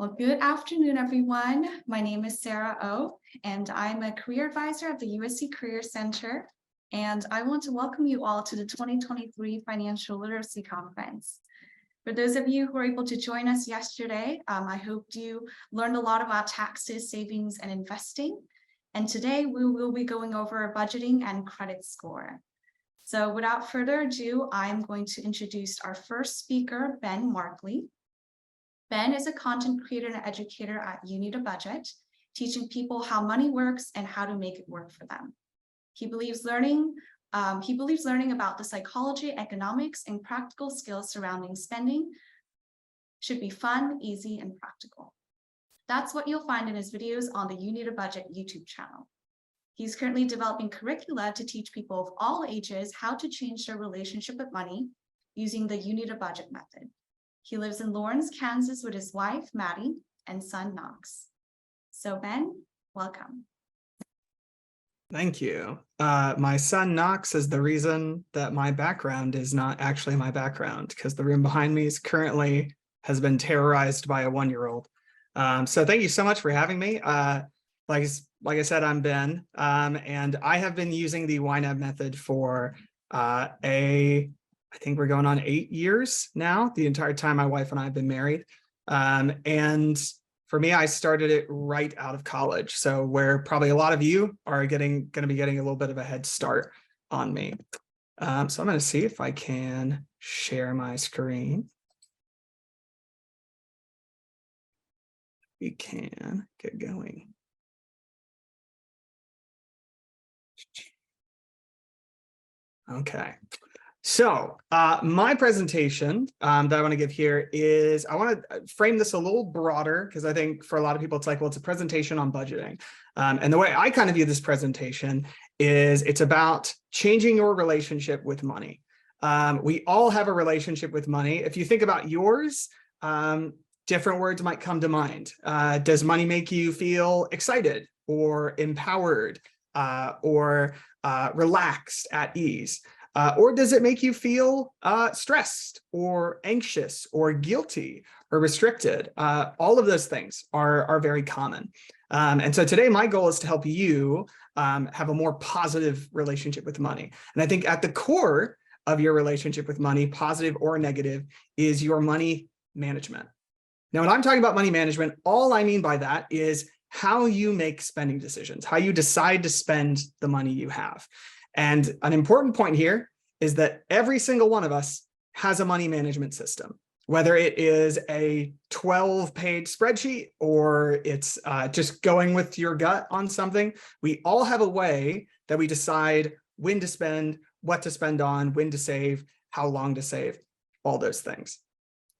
Well, good afternoon, everyone. My name is Sarah O, and I'm a career advisor at the USC Career Center. And I want to welcome you all to the 2023 Financial Literacy Conference. For those of you who were able to join us yesterday, I hope you learned a lot about taxes, savings, and investing. And today we will be going over budgeting and credit score. So without further ado, I'm going to introduce our first speaker, Ben Markley. Ben is a content creator and educator at You Need a Budget, teaching people how money works and how to make it work for them. He believes learning about the psychology, economics, and practical skills surrounding spending should be fun, easy, and practical. That's what you'll find in his videos on the You Need a Budget YouTube channel. He's currently developing curricula to teach people of all ages how to change their relationship with money using the You Need a Budget method. He lives in Lawrence, Kansas with his wife, Maddie, and son, Knox. So Ben, welcome. Thank you. My son, Knox, is the reason that my background is not actually my background, because the room behind me has been terrorized by a 1-year-old. So thank you so much for having me. Like I said, I'm Ben, and I have been using the YNAB method for I think we're going on 8 years now, the entire time my wife and I have been married. And for me, I started it right out of college. So where probably a lot of you are going to be getting a little bit of a head start on me. So I'm going to see if I can share my screen. We can get going. Okay. So my presentation that I want to give here is, I want to frame this a little broader, because I think for a lot of people, it's like, well, it's a presentation on budgeting. And the way I kind of view this presentation is it's about changing your relationship with money. We all have a relationship with money. If you think about yours, different words might come to mind. Does money make you feel excited or empowered or relaxed, at ease? Or does it make you feel stressed or anxious or guilty or restricted? All of those things are very common. And so today my goal is to help you have a more positive relationship with money. And I think at the core of your relationship with money, positive or negative, is your money management. Now, when I'm talking about money management, all I mean by that is how you make spending decisions, how you decide to spend the money you have. And an important point here is that every single one of us has a money management system, whether it is a 12-page spreadsheet or it's just going with your gut on something. We all have a way that we decide when to spend, what to spend on, when to save, how long to save, all those things.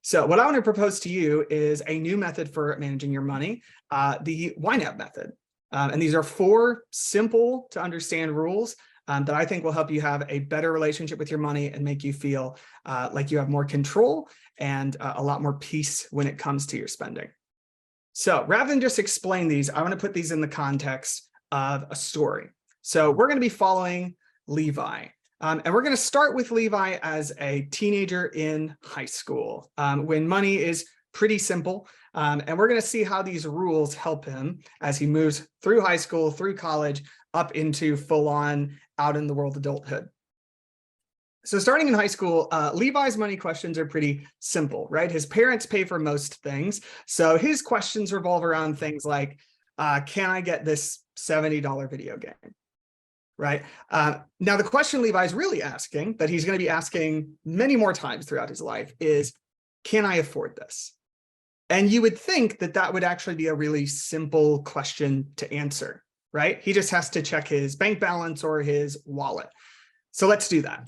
So what I want to propose to you is a new method for managing your money, the YNAB method. And these are 4 simple to understand rules that I think will help you have a better relationship with your money and make you feel like you have more control and a lot more peace when it comes to your spending. So rather than just explain these, I want to put these in the context of a story. So we're going to be following Levi. And we're going to start with Levi as a teenager in high school, when money is pretty simple. And we're going to see how these rules help him as he moves through high school, through college, up into full-on out in the world adulthood. So starting in high school, Levi's money questions are pretty simple, right? His parents pay for most things. So his questions revolve around things like, can I get this $70 video game? Right? Now, the question Levi's really asking, that he's going to be asking many more times throughout his life, is, can I afford this? And you would think that that would actually be a really simple question to answer, right? He just has to check his bank balance or his wallet. So let's do that.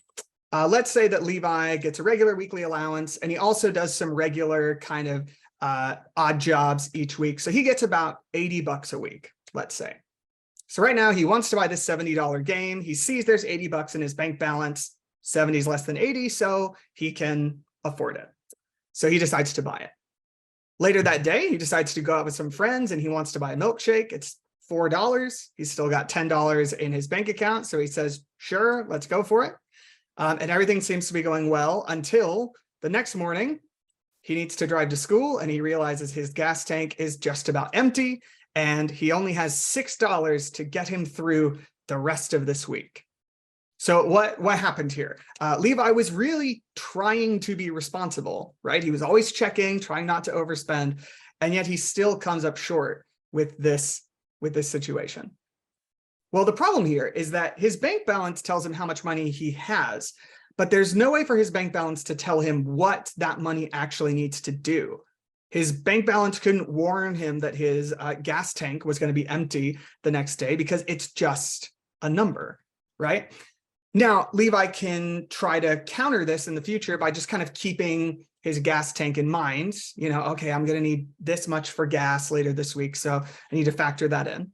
Let's say that Levi gets a regular weekly allowance, and he also does some regular kind of odd jobs each week. So he gets about $80 a week, let's say. So right now he wants to buy this $70 game. He sees there's $80 in his bank balance. 70 is less than 80, so he can afford it. So he decides to buy it. Later that day, he decides to go out with some friends and he wants to buy a milkshake. It's $4. He's still got $10 in his bank account. So he says, sure, let's go for it. And everything seems to be going well until the next morning, he needs to drive to school and he realizes his gas tank is just about empty and he only has $6 to get him through the rest of this week. So what happened here? Levi was really trying to be responsible, right? He was always checking, trying not to overspend, and yet he still comes up short with this situation. Well, the problem here is that his bank balance tells him how much money he has, but there's no way for his bank balance to tell him what that money actually needs to do. His bank balance couldn't warn him that his gas tank was going to be empty the next day because it's just a number, right? Now, Levi can try to counter this in the future by just kind of keeping his gas tank in mind. You know, okay, I'm going to need this much for gas later this week, so I need to factor that in.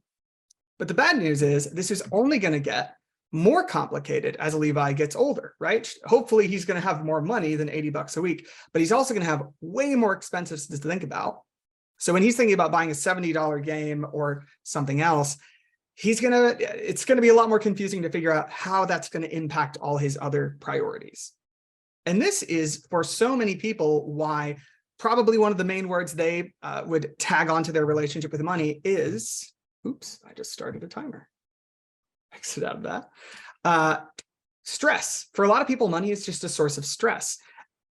But the bad news is this is only going to get more complicated as Levi gets older, right? Hopefully he's going to have more money than $80 a week, but he's also going to have way more expenses to think about. So when he's thinking about buying a $70 game or something else, it's going to be a lot more confusing to figure out how that's going to impact all his other priorities. And this is, for so many people, why probably one of the main words they would tag onto their relationship with money is, oops, I just started a timer. Exit out of that. Stress. For a lot of people, money is just a source of stress.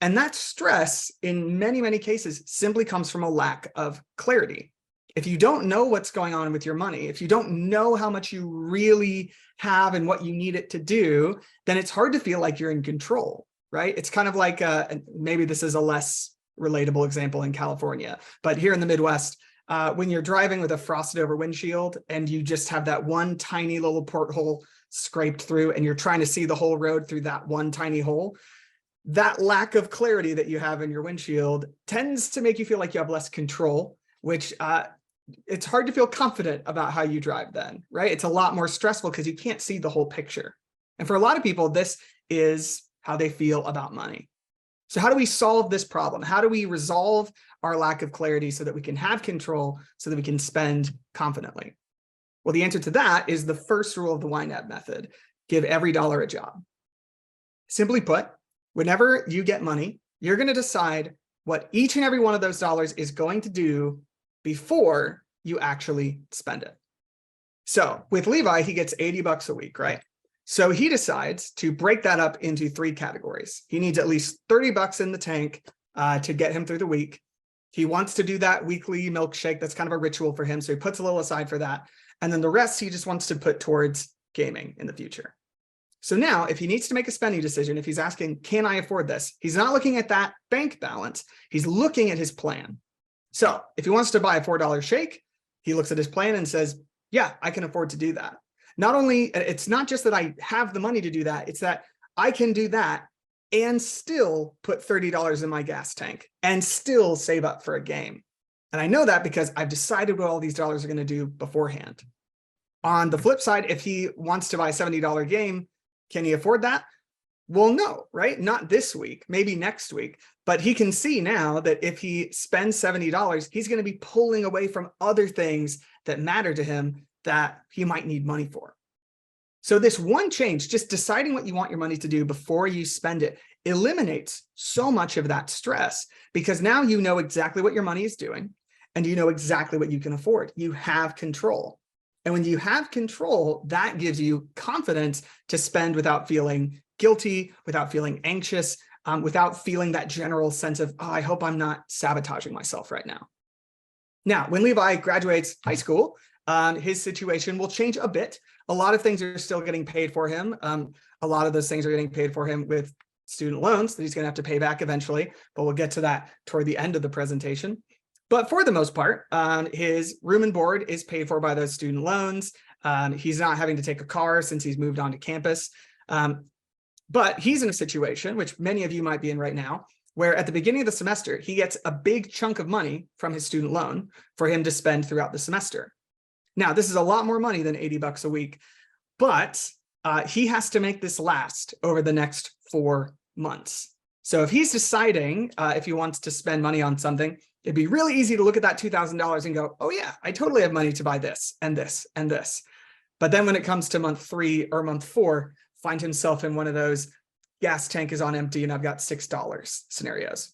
And that stress, in many, many cases, simply comes from a lack of clarity. If you don't know what's going on with your money, if you don't know how much you really have and what you need it to do, then it's hard to feel like you're in control, right? It's kind of like, maybe this is a less relatable example in California, but here in the Midwest, when you're driving with a frosted over windshield and you just have that one tiny little porthole scraped through and you're trying to see the whole road through that one tiny hole, that lack of clarity that you have in your windshield tends to make you feel like you have less control, which it's hard to feel confident about how you drive then, right? It's a lot more stressful because you can't see the whole picture. And for a lot of people, this is how they feel about money. So how do we solve this problem? How do we resolve our lack of clarity so that we can have control, so that we can spend confidently? Well, the answer to that is the first rule of the YNAB method: give every dollar a job. Simply put, whenever you get money, you're going to decide what each and every one of those dollars is going to do before you actually spend it. So with Levi, he gets $80 a week, right? So he decides to break that up into 3 categories. He needs at least $30 in the tank to get him through the week. He wants to do that weekly milkshake. That's kind of a ritual for him. So he puts a little aside for that. And then the rest he just wants to put towards gaming in the future. So now if he needs to make a spending decision, if he's asking, can I afford this? He's not looking at that bank balance. He's looking at his plan. So if he wants to buy a $4 shake, he looks at his plan and says, yeah, I can afford to do that. Not only, it's not just that I have the money to do that, it's that I can do that and still put $30 in my gas tank and still save up for a game. And I know that because I've decided what all these dollars are going to do beforehand. On the flip side, if he wants to buy a $70 game, can he afford that? Well, no, right? Not this week, maybe next week. But he can see now that if he spends $70, he's going to be pulling away from other things that matter to him that he might need money for. So this one change, just deciding what you want your money to do before you spend it, eliminates so much of that stress, because now you know exactly what your money is doing and you know exactly what you can afford. You have control. And when you have control, that gives you confidence to spend without feeling guilty, without feeling anxious, without feeling that general sense of, oh, I hope I'm not sabotaging myself right now. Now, when Levi graduates high school, his situation will change a bit. A lot of things are still getting paid for him. A lot of those things are getting paid for him with student loans that he's going to have to pay back eventually, but we'll get to that toward the end of the presentation. But for the most part, his room and board is paid for by those student loans. He's not having to take a car since he's moved on to campus. But he's in a situation, which many of you might be in right now, where at the beginning of the semester, he gets a big chunk of money from his student loan for him to spend throughout the semester. Now, this is a lot more money than $80 a week, but he has to make this last over the next 4 months. So if he's deciding if he wants to spend money on something, it'd be really easy to look at that $2,000 and go, oh yeah, I totally have money to buy this and this and this. But then when it comes to month 3 or month 4, find himself in one of those gas tank is on empty and I've got $6 scenarios.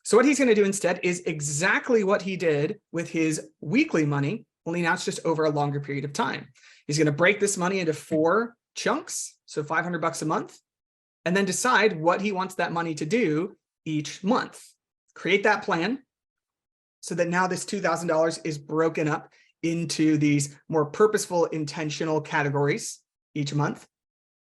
So what he's going to do instead is exactly what he did with his weekly money, only now it's just over a longer period of time. He's going to break this money into 4 chunks, so $500 a month, and then decide what he wants that money to do each month. Create that plan so that now this $2,000 is broken up into these more purposeful, intentional categories each month.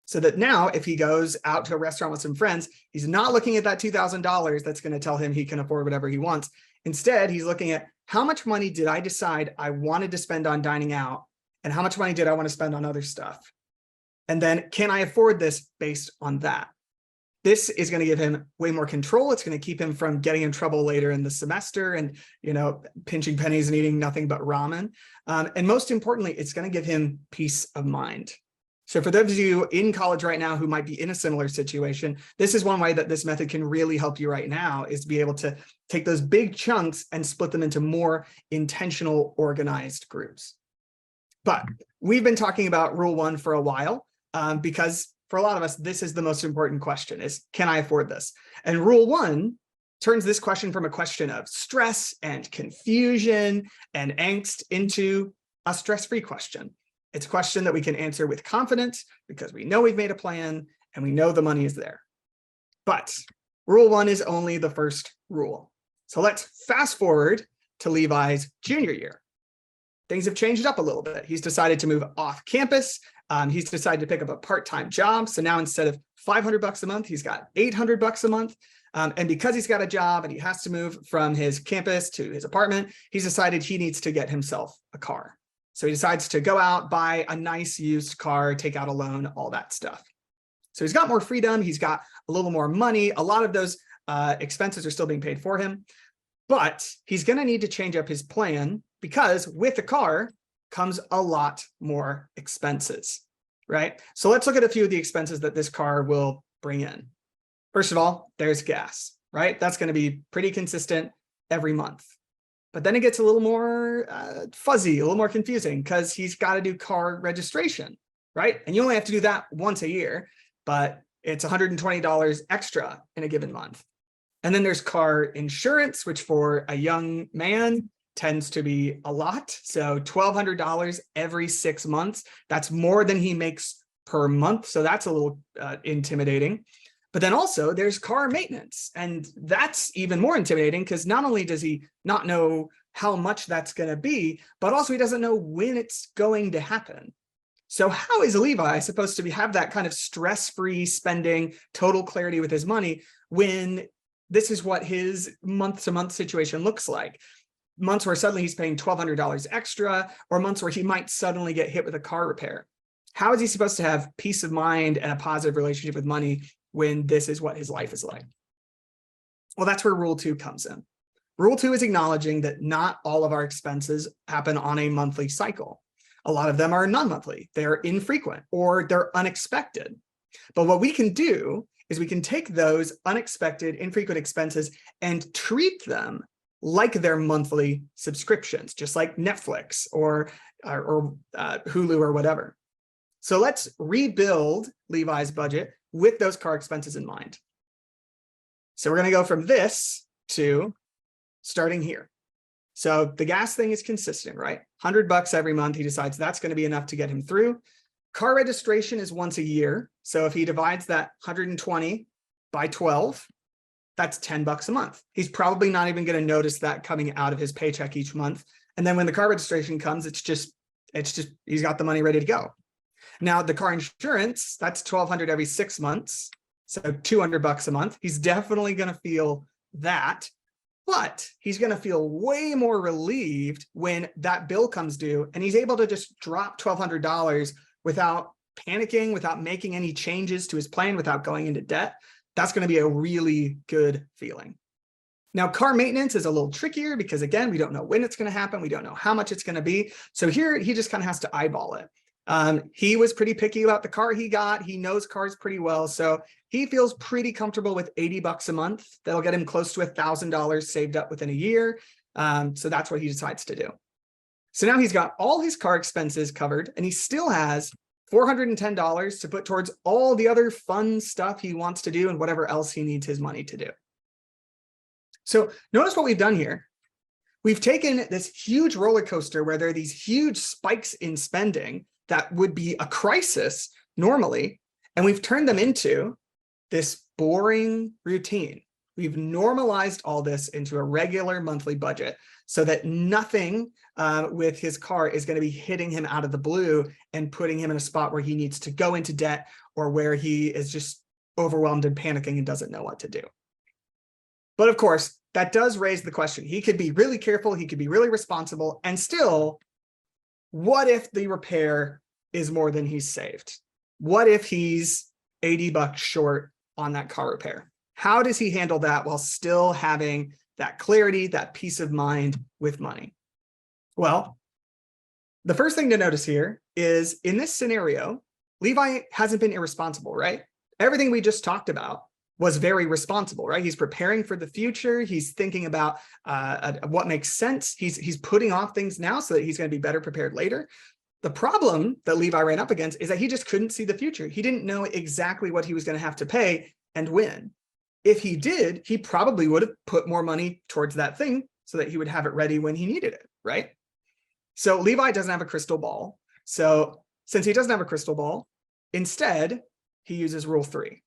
So that now if he goes out to a restaurant with some friends, he's not looking at that $2,000 that's going to tell him he can afford whatever he wants. Instead, he's looking at how much money did I decide I wanted to spend on dining out, and how much money did I want to spend on other stuff? And then can I afford this based on that? This is going to give him way more control. It's going to keep him from getting in trouble later in the semester and, pinching pennies and eating nothing but ramen. And most importantly, it's going to give him peace of mind. So for those of you in college right now who might be in a similar situation, this is one way that this method can really help you right now, is to be able to take those big chunks and split them into more intentional, organized groups. But we've been talking about rule 1 for a while, because for a lot of us, this is the most important question, is can I afford this? And rule 1 turns this question from a question of stress and confusion and angst into a stress-free question. It's a question that we can answer with confidence because we know we've made a plan and we know the money is there. But rule 1 is only the first rule. So let's fast forward to Levi's junior year. Things have changed up a little bit. He's decided to move off campus. He's decided to pick up a part-time job. So now instead of $500 a month, he's got $800 a month. And because he's got a job and he has to move from his campus to his apartment, he's decided he needs to get himself a car. So he decides to go out, buy a nice used car, take out a loan, all that stuff. So he's got more freedom. He's got a little more money. A lot of those expenses are still being paid for him. But he's going to need to change up his plan because with the car comes a lot more expenses, right? So let's look at a few of the expenses that this car will bring in. First of all, there's gas, right? That's going to be pretty consistent every month. But then it gets a little more fuzzy, a little more confusing because he's got to do car registration, right? And you only have to do that once a year, but it's $120 extra in a given month. And then there's car insurance, which for a young man tends to be a lot. So $1,200 every 6 months. That's more than he makes per month. So that's a little intimidating. But then also there's car maintenance, and that's even more intimidating because not only does he not know how much that's going to be, but also he doesn't know when it's going to happen. So how is Levi supposed to have that kind of stress-free spending, total clarity with his money when this is what his month-to-month situation looks like? Months where suddenly he's paying $1,200 extra, or months where he might suddenly get hit with a car repair. How is he supposed to have peace of mind and a positive relationship with money when this is what his life is like? Well, that's where rule 2 comes in. Rule 2 is acknowledging that not all of our expenses happen on a monthly cycle. A lot of them are non-monthly, they're infrequent, or they're unexpected. But what we can do is we can take those unexpected, infrequent expenses and treat them like they're monthly subscriptions, just like Netflix or Hulu or whatever. So let's rebuild Levi's budget with those car expenses in mind. So we're going to go from this to starting here. So the gas thing is consistent, right? $100 every month. He decides that's going to be enough to get him through. Car registration is once a year. So if he divides that 120 by 12, that's $10 a month. He's probably not even going to notice that coming out of his paycheck each month. And then when the car registration comes, it's just he's got the money ready to go. Now the car insurance, that's $1,200 every 6 months. So $200 a month. He's definitely going to feel that, but he's going to feel way more relieved when that bill comes due and he's able to just drop $1,200 without panicking, without making any changes to his plan, without going into debt. That's going to be a really good feeling. Now, car maintenance is a little trickier because, again, we don't know when it's going to happen. We don't know how much it's going to be. So here he just kind of has to eyeball it. He was pretty picky about the car he got. He knows cars pretty well. So he feels pretty comfortable with $80 a month. That'll get him close to $1,000 saved up within a year. So that's what he decides to do. So now he's got all his car expenses covered and he still has $410 to put towards all the other fun stuff he wants to do and whatever else he needs his money to do. So notice what we've done here. We've taken this huge roller coaster where there are these huge spikes in spending that would be a crisis normally, and we've turned them into this boring routine. We've normalized all this into a regular monthly budget so that nothing with his car is going to be hitting him out of the blue and putting him in a spot where he needs to go into debt or where he is just overwhelmed and panicking and doesn't know what to do. But of course, that does raise the question. He could be really careful, he could be really responsible, and still, what if the repair is more than he's saved? What if he's $80 short on that car repair? How does he handle that while still having that clarity, that peace of mind with money? Well, the first thing to notice here is in this scenario, Levi hasn't been irresponsible, right? Everything we just talked about was very responsible, right? He's preparing for the future. He's thinking about what makes sense. He's putting off things now so that he's going to be better prepared later. The problem that Levi ran up against is that he just couldn't see the future. He didn't know exactly what he was going to have to pay and when. If he did, he probably would have put more money towards that thing so that he would have it ready when he needed it, right? So Levi doesn't have a crystal ball. So since he doesn't have a crystal ball, instead, he uses Rule 3.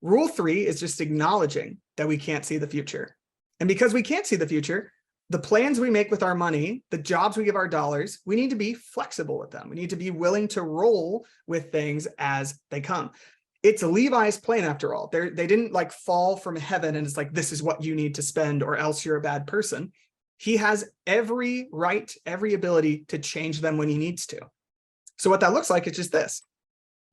Rule 3 is just acknowledging that we can't see the future. And because we can't see the future, the plans we make with our money, the jobs we give our dollars, we need to be flexible with them. We need to be willing to roll with things as they come. It's Levi's plan after all. They didn't like fall from heaven and it's like, this is what you need to spend or else you're a bad person. He has every right, every ability to change them when he needs to. So what that looks like is just this.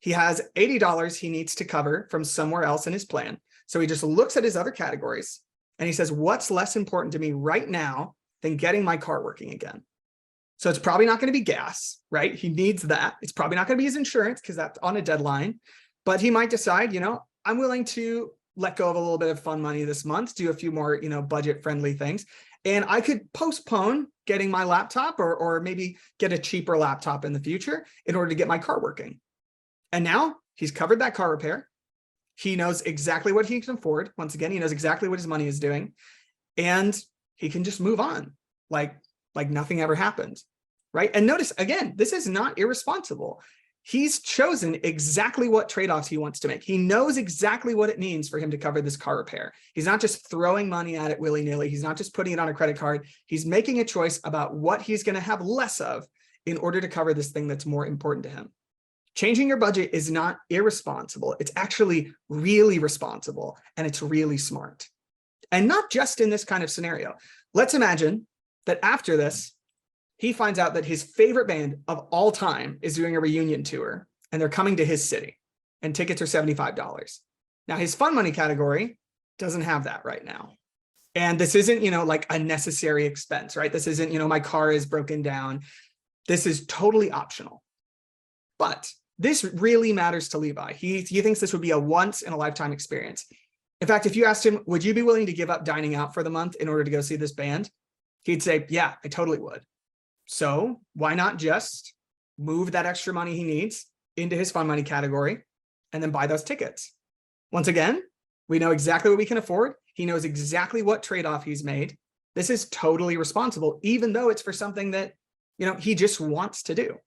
He has $80 he needs to cover from somewhere else in his plan. So he just looks at his other categories and he says, what's less important to me right now than getting my car working again? So it's probably not going to be gas, right? He needs that. It's probably not going to be his insurance because that's on a deadline. But he might decide, you know, I'm willing to let go of a little bit of fun money this month, do a few more, you know, budget-friendly things. And I could postpone getting my laptop or maybe get a cheaper laptop in the future in order to get my car working. And now he's covered that car repair. He knows exactly what he can afford. Once again, he knows exactly what his money is doing. And he can just move on like nothing ever happened, right? And notice, again, this is not irresponsible. He's chosen exactly what trade-offs he wants to make. He knows exactly what it means for him to cover this car repair. He's not just throwing money at it willy-nilly. He's not just putting it on a credit card. He's making a choice about what he's going to have less of in order to cover this thing that's more important to him. Changing your budget is not irresponsible. It's actually really responsible and it's really smart. And not just in this kind of scenario. Let's imagine that after this, he finds out that his favorite band of all time is doing a reunion tour and they're coming to his city and tickets are $75. Now his fun money category doesn't have that right now. And this isn't, you know, like a necessary expense, right? This isn't, you know, my car is broken down. This is totally optional. But this really matters to Levi. He thinks this would be a once in a lifetime experience. In fact, if you asked him, would you be willing to give up dining out for the month in order to go see this band? He'd say, yeah, I totally would. So why not just move that extra money he needs into his fun money category and then buy those tickets? Once again, we know exactly what we can afford. He knows exactly what trade-off he's made. This is totally responsible, even though it's for something that, you know, he just wants to do.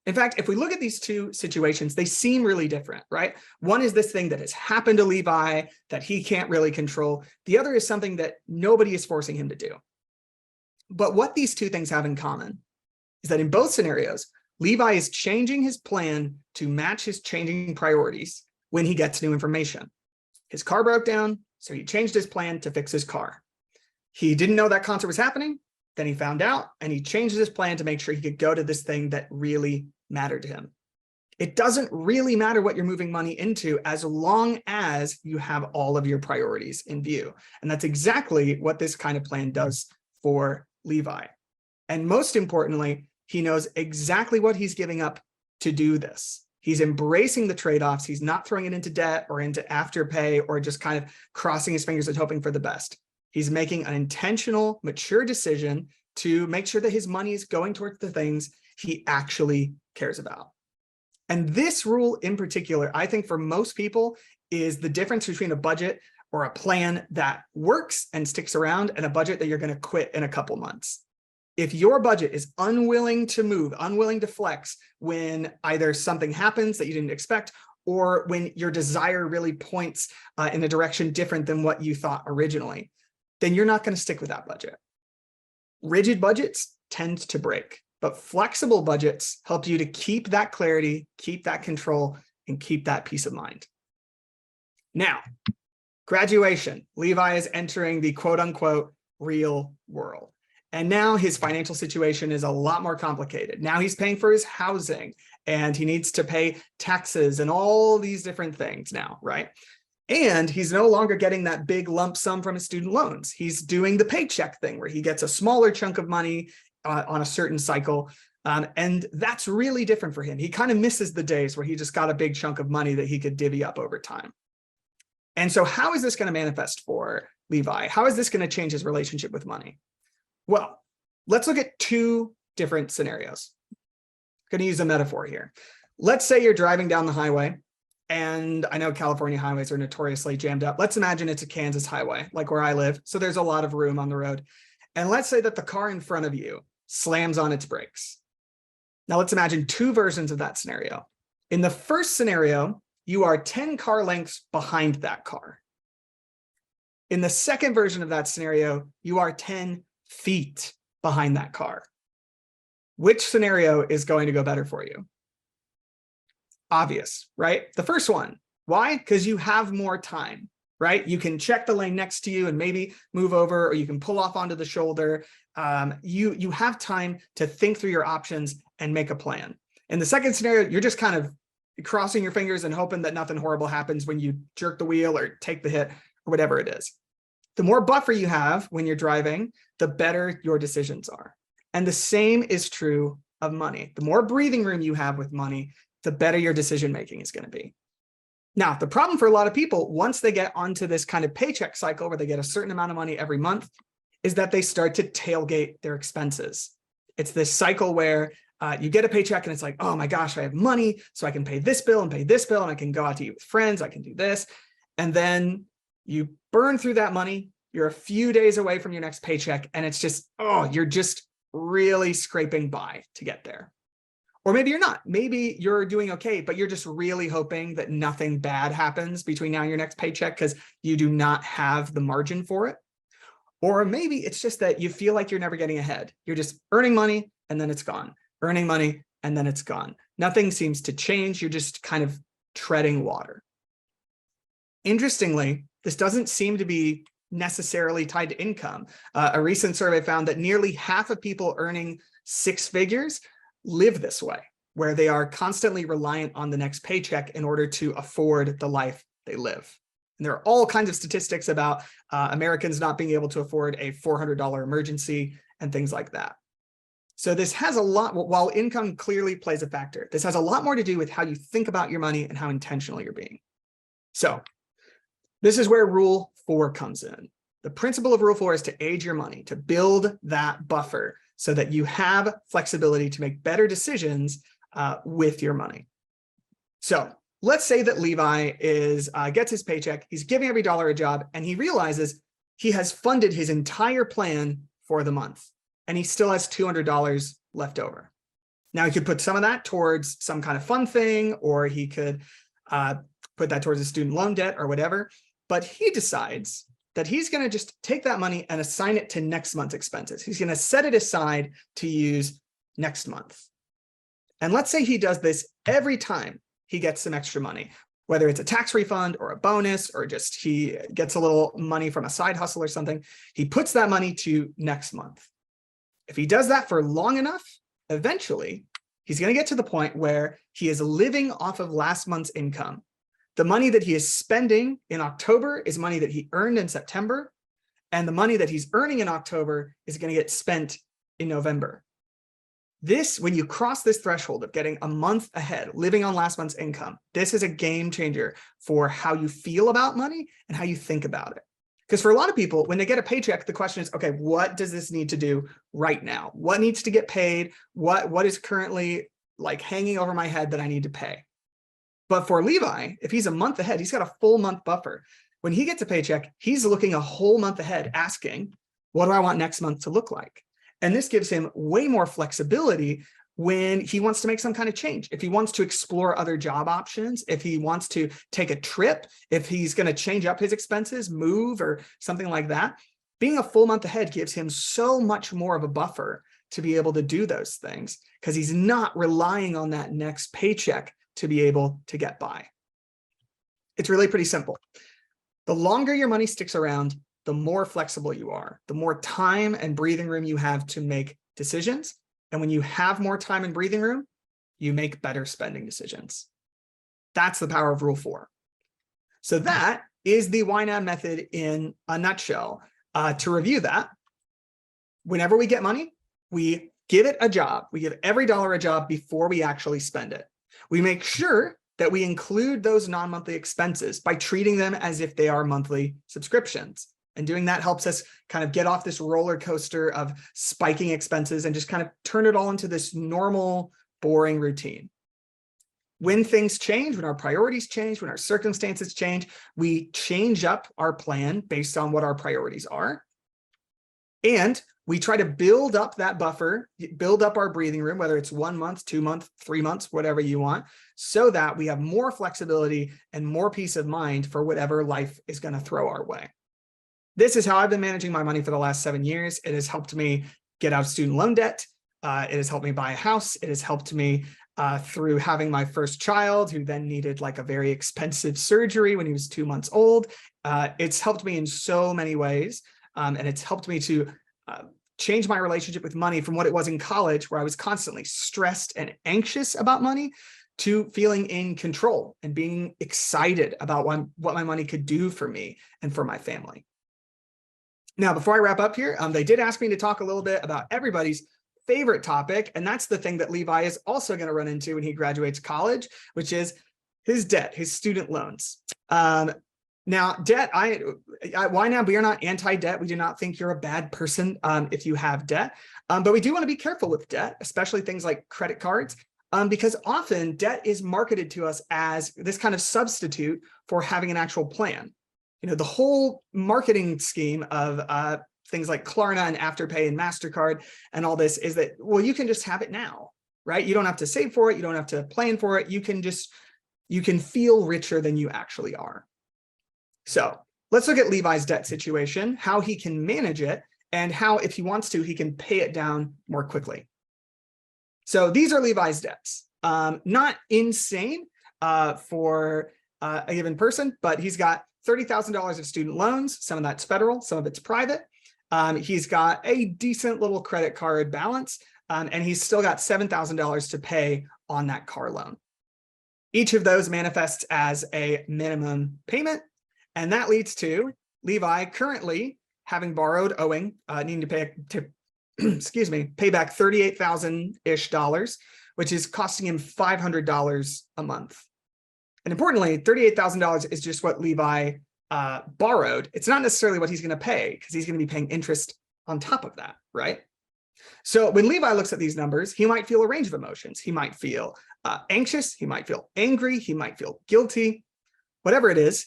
In fact, if we look at these two situations, they seem really different, right? One is this thing that has happened to Levi that he can't really control. The other is something that nobody is forcing him to do. But what these two things have in common is that in both scenarios, Levi is changing his plan to match his changing priorities when he gets new information. His car broke down, so he changed his plan to fix his car. He didn't know that concert was happening, then he found out, and he changed his plan to make sure he could go to this thing that really mattered to him. It doesn't really matter what you're moving money into as long as you have all of your priorities in view. And that's exactly what this kind of plan does for Levi. And most importantly, he knows exactly what he's giving up to do this. He's embracing the trade-offs. He's not throwing it into debt or into afterpay or just kind of crossing his fingers and hoping for the best. He's making an intentional, mature decision to make sure that his money is going towards the things he actually cares about. And this rule in particular, I think for most people is the difference between a budget or a plan that works and sticks around, and a budget that you're going to quit in a couple months. If your budget is unwilling to move, unwilling to flex when either something happens that you didn't expect, or when your desire really points in a direction different than what you thought originally, then you're not going to stick with that budget. Rigid budgets tend to break, but flexible budgets help you to keep that clarity, keep that control, and keep that peace of mind. Now, graduation. Levi is entering the quote unquote real world. And now his financial situation is a lot more complicated. Now he's paying for his housing and he needs to pay taxes and all these different things now, right? And he's no longer getting that big lump sum from his student loans. He's doing the paycheck thing where he gets a smaller chunk of money on a certain cycle. And that's really different for him. He kind of misses the days where he just got a big chunk of money that he could divvy up over time. And so how is this going to manifest for Levi? How is this going to change his relationship with money? Well, let's look at two different scenarios. I'm going to use a metaphor here. Let's say you're driving down the highway, and I know California highways are notoriously jammed up. Let's imagine it's a Kansas highway, like where I live. So there's a lot of room on the road. And let's say that the car in front of you slams on its brakes. Now let's imagine two versions of that scenario. In the first scenario, you are 10 car lengths behind that car. In the second version of that scenario, you are 10 feet behind that car. Which scenario is going to go better for you? Obvious, right? The first one. Why? Because you have more time, right? You can check the lane next to you and maybe move over, or you can pull off onto the shoulder. You have time to think through your options and make a plan. In the second scenario, you're just kind of crossing your fingers and hoping that nothing horrible happens when you jerk the wheel or take the hit or whatever it is. The more buffer you have when you're driving, the better your decisions are. And the same is true of money. The more breathing room you have with money, the better your decision-making is going to be. Now, the problem for a lot of people, once they get onto this kind of paycheck cycle where they get a certain amount of money every month, is that they start to tailgate their expenses. It's this cycle where you get a paycheck and it's like, oh my gosh, I have money, so I can pay this bill and pay this bill, and I can go out to eat with friends, I can do this. And then you burn through that money, you're a few days away from your next paycheck, and it's just, oh, you're just really scraping by to get there. Or maybe you're not. Maybe you're doing okay, but you're just really hoping that nothing bad happens between now and your next paycheck because you do not have the margin for it. Or maybe it's just that you feel like you're never getting ahead. You're just earning money and then it's gone. Earning money and then it's gone. Nothing seems to change. You're just kind of treading water. Interestingly, this doesn't seem to be necessarily tied to income. A recent survey found that nearly half of people earning six figures live this way, where they are constantly reliant on the next paycheck in order to afford the life they live. And there are all kinds of statistics about Americans not being able to afford a $400 emergency and things like that. So this has a lot, while income clearly plays a factor, this has a lot more to do with how you think about your money and how intentional you're being. So this is where Rule 4 comes in. The principle of Rule 4 is to age your money, to build that buffer so that you have flexibility to make better decisions with your money. So let's say that Levi gets his paycheck, he's giving every dollar a job, and he realizes he has funded his entire plan for the month, and he still has $200 left over. Now he could put some of that towards some kind of fun thing, or he could put that towards a student loan debt or whatever, but he decides that he's going to just take that money and assign it to next month's expenses. He's going to set it aside to use next month. And let's say he does this every time he gets some extra money, whether it's a tax refund or a bonus, or just he gets a little money from a side hustle or something. He puts that money to next month. If he does that for long enough, eventually he's going to get to the point where he is living off of last month's income. The money that he is spending in October is money that he earned in September, and the money that he's earning in October is going to get spent in November. This, when you cross this threshold of getting a month ahead, living on last month's income, this is a game changer for how you feel about money and how you think about it. Because for a lot of people, when they get a paycheck, the question is, okay, what does this need to do right now? What needs to get paid? What is currently like hanging over my head that I need to pay? But for Levi, if he's a month ahead, he's got a full month buffer. When he gets a paycheck, he's looking a whole month ahead, asking, what do I want next month to look like? And this gives him way more flexibility when he wants to make some kind of change. If he wants to explore other job options, if he wants to take a trip, if he's going to change up his expenses, move, or something like that, being a full month ahead gives him so much more of a buffer to be able to do those things, because he's not relying on that next paycheck to be able to get by. It's really pretty simple. The longer your money sticks around, the more flexible you are, the more time and breathing room you have to make decisions. And when you have more time and breathing room, you make better spending decisions. That's the power of Rule 4. So that is the YNAB method in a nutshell. To review that, whenever we get money, we give it a job. We give every dollar a job before we actually spend it. We make sure that we include those non-monthly expenses by treating them as if they are monthly subscriptions. And doing that helps us kind of get off this roller coaster of spiking expenses and just kind of turn it all into this normal, boring routine. When things change, when our priorities change, when our circumstances change, we change up our plan based on what our priorities are. And we try to build up that buffer, build up our breathing room, whether it's 1 month, 2 months, 3 months, whatever you want, so that we have more flexibility and more peace of mind for whatever life is going to throw our way. This is how I've been managing my money for the last 7 years. It has helped me get out of student loan debt. It has helped me buy a house. It has helped me through having my first child, who then needed like a very expensive surgery when he was 2 months old. It's helped me in so many ways. And it's helped me to change my relationship with money from what it was in college, where I was constantly stressed and anxious about money, to feeling in control and being excited about what my money could do for me and for my family. Now, before I wrap up here, they did ask me to talk a little bit about everybody's favorite topic, and that's the thing that Levi is also going to run into when he graduates college, which is his debt, his student loans. Now, debt, YNAB, we are not anti-debt. We do not think you're a bad person if you have debt, but we do want to be careful with debt, especially things like credit cards, because often debt is marketed to us as this kind of substitute for having an actual plan. You know, the whole marketing scheme of things like Klarna and Afterpay and MasterCard and all this is that, well, you can just have it now, right? You don't have to save for it. You don't have to plan for it. You can feel richer than you actually are. So let's look at Levi's debt situation, how he can manage it, and how, if he wants to, he can pay it down more quickly. So these are Levi's debts. Not insane for a given person, but he's got $30,000 of student loans. Some of that's federal, some of it's private. He's got a decent little credit card balance, and he's still got $7,000 to pay on that car loan. Each of those manifests as a minimum payment, and that leads to Levi currently having borrowed, owing, needing to pay back $38,000-ish, which is costing him $500 a month. And importantly, $38,000 is just what Levi borrowed. It's not necessarily what he's going to pay, because he's going to be paying interest on top of that, right? So when Levi looks at these numbers, he might feel a range of emotions. He might feel anxious. He might feel angry. He might feel guilty, whatever it is.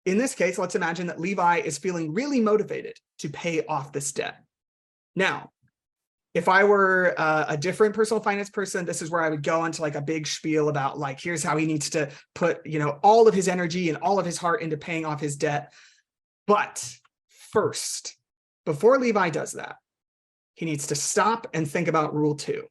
In this case, let's imagine that Levi is feeling really motivated to pay off this debt. Now, if I were a different personal finance person, this is where I would go into like a big spiel about like, here's how he needs to put, you know, all of his energy and all of his heart into paying off his debt. But first, before Levi does that, he needs to stop and think about Rule 2,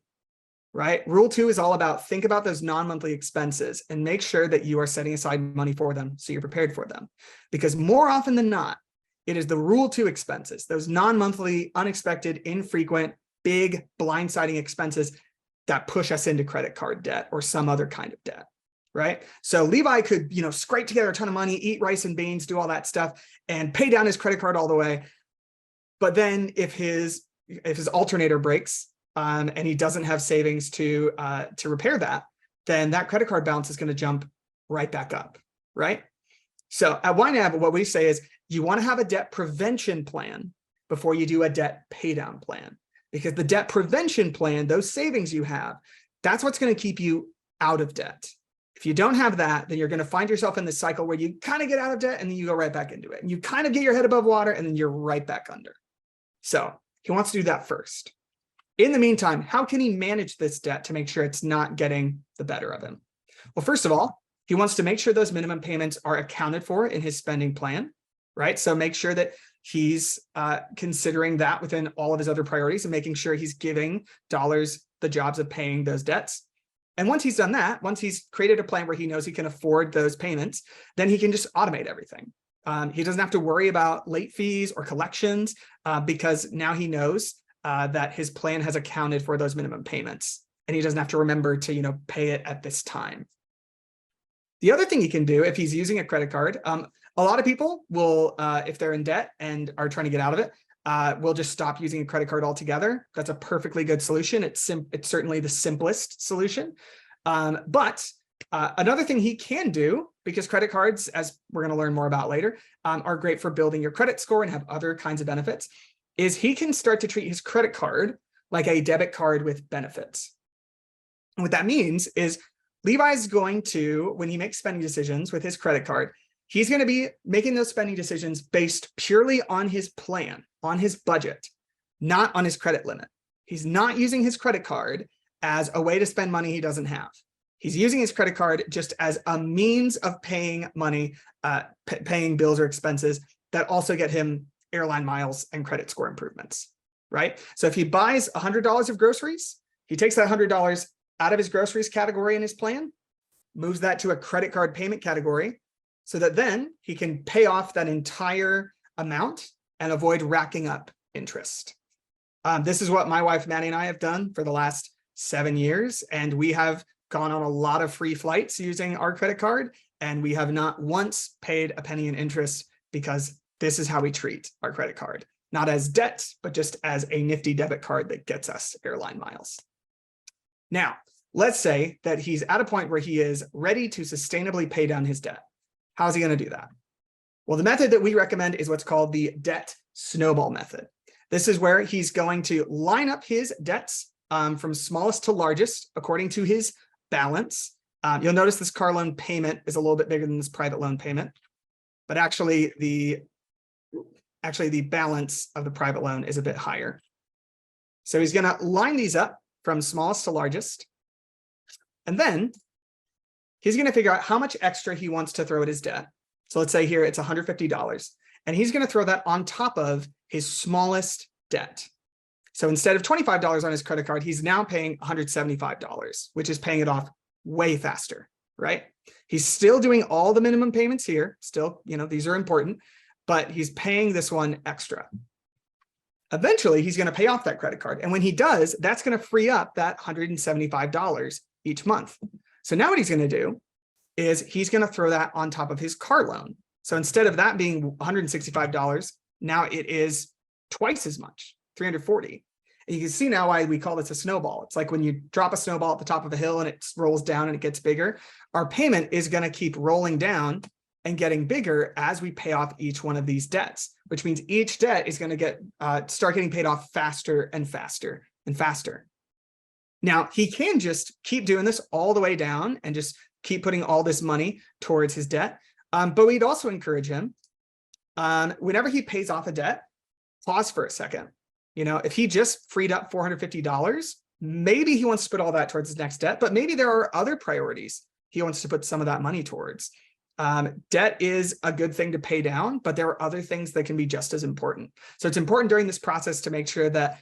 right? Rule 2 is all about think about those non-monthly expenses and make sure that you are setting aside money for them so you're prepared for them. Because more often than not, it is the Rule 2 expenses, those non-monthly, unexpected, infrequent, big blindsiding expenses that push us into credit card debt or some other kind of debt, right? So Levi could, you know, scrape together a ton of money, eat rice and beans, do all that stuff, and pay down his credit card all the way. But then if his alternator breaks and he doesn't have savings to repair that, then that credit card balance is going to jump right back up, right? So at YNAB, what we say is you want to have a debt prevention plan before you do a debt pay down plan. Because the debt prevention plan, those savings you have, that's what's going to keep you out of debt. If you don't have that, then you're going to find yourself in this cycle where you kind of get out of debt and then you go right back into it. And you kind of get your head above water and then you're right back under. So he wants to do that first. In the meantime, how can he manage this debt to make sure it's not getting the better of him? Well, first of all, he wants to make sure those minimum payments are accounted for in his spending plan, right? So make sure that he's considering that within all of his other priorities and making sure he's giving dollars the jobs of paying those debts. And once he's done that, once he's created a plan where he knows he can afford those payments, then he can just automate everything. He doesn't have to worry about late fees or collections because now he knows that his plan has accounted for those minimum payments, and he doesn't have to remember to, pay it at this time. The other thing he can do if he's using a credit card, a lot of people will, if they're in debt and are trying to get out of it, will just stop using a credit card altogether. That's a perfectly good solution. It's certainly the simplest solution. But another thing he can do, because credit cards, as we're going to learn more about later, are great for building your credit score and have other kinds of benefits, is he can start to treat his credit card like a debit card with benefits. And what that means is Levi's going to, when he makes spending decisions with his credit card, he's going to be making those spending decisions based purely on his plan, on his budget, not on his credit limit. He's not using his credit card as a way to spend money he doesn't have. He's using his credit card just as a means of paying money, paying bills or expenses that also get him airline miles and credit score improvements, right? So if he buys $100 of groceries, he takes that $100 out of his groceries category in his plan, moves that to a credit card payment category, so that then he can pay off that entire amount and avoid racking up interest. This is what my wife, Maddie, and I have done for the last 7 years. And we have gone on a lot of free flights using our credit card. And we have not once paid a penny in interest because this is how we treat our credit card, not as debt, but just as a nifty debit card that gets us airline miles. Now, let's say that he's at a point where he is ready to sustainably pay down his debt. How's he going to do that? Well, the method that we recommend is what's called the debt snowball method. This is where he's going to line up his debts from smallest to largest according to his balance. You'll notice this car loan payment is a little bit bigger than this private loan payment, but actually the balance of the private loan is a bit higher. So he's going to line these up from smallest to largest. And then he's going to figure out how much extra he wants to throw at his debt. So let's say here it's $150, and he's going to throw that on top of his smallest debt. So instead of $25 on his credit card, he's now paying $175, which is paying it off way faster, right? He's still doing all the minimum payments here. Still, these are important, but he's paying this one extra. Eventually, he's going to pay off that credit card. And when he does, that's going to free up that $175 each month. So now what he's going to do is he's going to throw that on top of his car loan. So instead of that being $165, now it is twice as much, $340. And you can see now why we call this a snowball. It's like when you drop a snowball at the top of a hill and it rolls down and it gets bigger. Our payment is going to keep rolling down and getting bigger as we pay off each one of these debts, which means each debt is going to start getting paid off faster and faster and faster. Now, he can just keep doing this all the way down and just keep putting all this money towards his debt. But we'd also encourage him, whenever he pays off a debt, pause for a second. If he just freed up $450, maybe he wants to put all that towards his next debt, but maybe there are other priorities he wants to put some of that money towards. Debt is a good thing to pay down, but there are other things that can be just as important. So it's important during this process to make sure that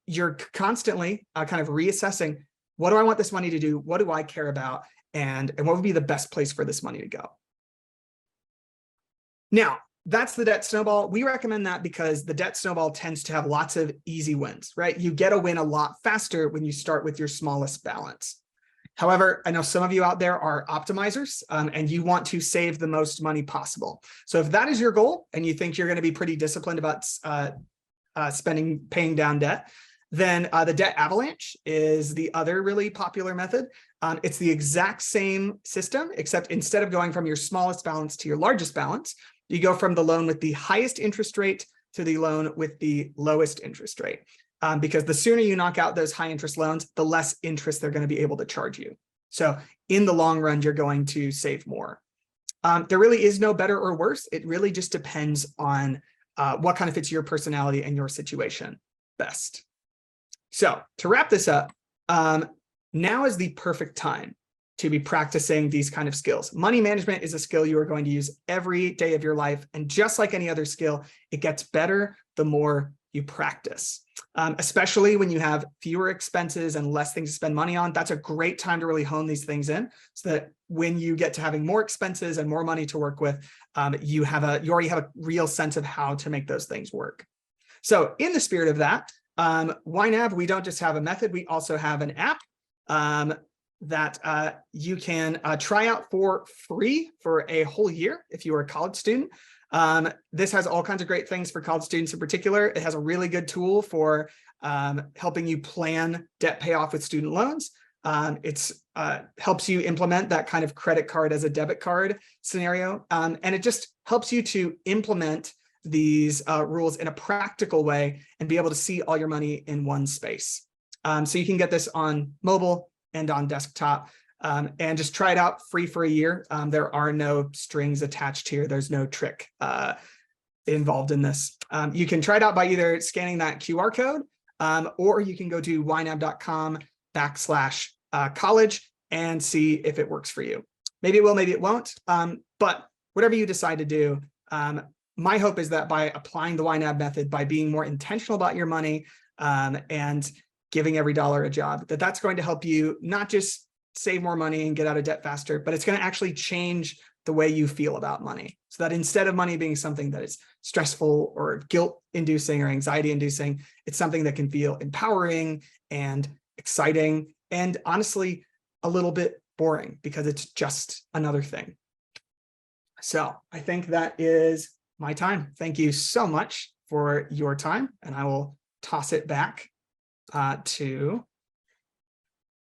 you're constantly kind of reassessing, what do I want this money to do? What do I care about? And what would be the best place for this money to go? Now, that's the debt snowball. We recommend that because the debt snowball tends to have lots of easy wins, right? You get a win a lot faster when you start with your smallest balance. However, I know some of you out there are optimizers and you want to save the most money possible. So if that is your goal and you think you're going to be pretty disciplined about paying down debt, then the debt avalanche is the other really popular method. It's the exact same system, except instead of going from your smallest balance to your largest balance, you go from the loan with the highest interest rate to the loan with the lowest interest rate. Because the sooner you knock out those high interest loans, the less interest they're going to be able to charge you. So in the long run, you're going to save more. There really is no better or worse. It really just depends on what kind of fits your personality and your situation best. So to wrap this up, now is the perfect time to be practicing these kind of skills. Money management is a skill you are going to use every day of your life. And just like any other skill, it gets better the more you practice, especially when you have fewer expenses and less things to spend money on. That's a great time to really hone these things in, so that when you get to having more expenses and more money to work with, you already have a real sense of how to make those things work. So in the spirit of that, YNAB, we don't just have a method, we also have an app that you can try out for free for a whole year if you are a college student. This has all kinds of great things for college students in particular. It has a really good tool for helping you plan debt payoff with student loans. It helps you implement that kind of credit card as a debit card scenario. And it just helps you to implement these rules in a practical way and be able to see all your money in one space. So you can get this on mobile and on desktop, and just try it out free for a year. There are no strings attached here. There's no trick involved in this. You can try it out by either scanning that QR code, or you can go to ynab.com/college and see if it works for you. Maybe it will, maybe it won't. But whatever you decide to do, my hope is that by applying the YNAB method, by being more intentional about your money, and giving every dollar a job, that's going to help you not just save more money and get out of debt faster, but it's going to actually change the way you feel about money. So that instead of money being something that is stressful or guilt-inducing or anxiety-inducing, it's something that can feel empowering and exciting and honestly a little bit boring because it's just another thing. So I think that is my time. Thank you so much for your time, and I will toss it back to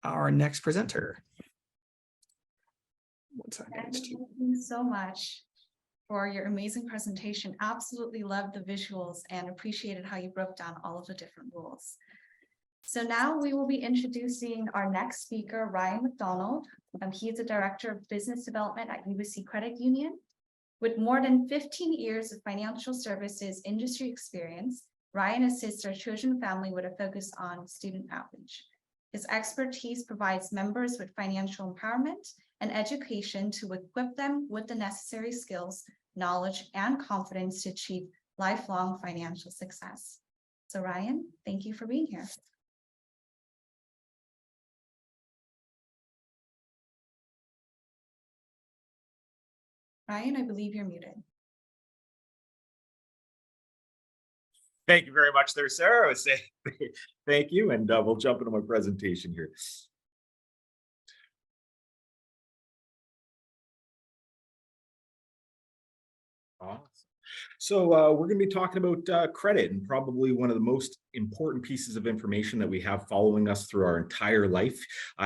our next presenter. One second. Thank you so much for your amazing presentation. Absolutely loved the visuals and appreciated how you broke down all of the different rules. So now we will be introducing our next speaker, Ryan McDonald. He is the Director of Business Development at UBC Credit Union. With more than 15 years of financial services industry experience, Ryan assists our chosen family with a focus on student outreach. His expertise provides members with financial empowerment and education to equip them with the necessary skills, knowledge, and confidence to achieve lifelong financial success. So Ryan, thank you for being here. Ryan, I believe you're muted. Thank you very much there, Sarah. I was saying thank you, and we'll jump into my presentation here. Awesome. So we're going to be talking about credit, and probably one of the most important pieces of information that we have following us through our entire life.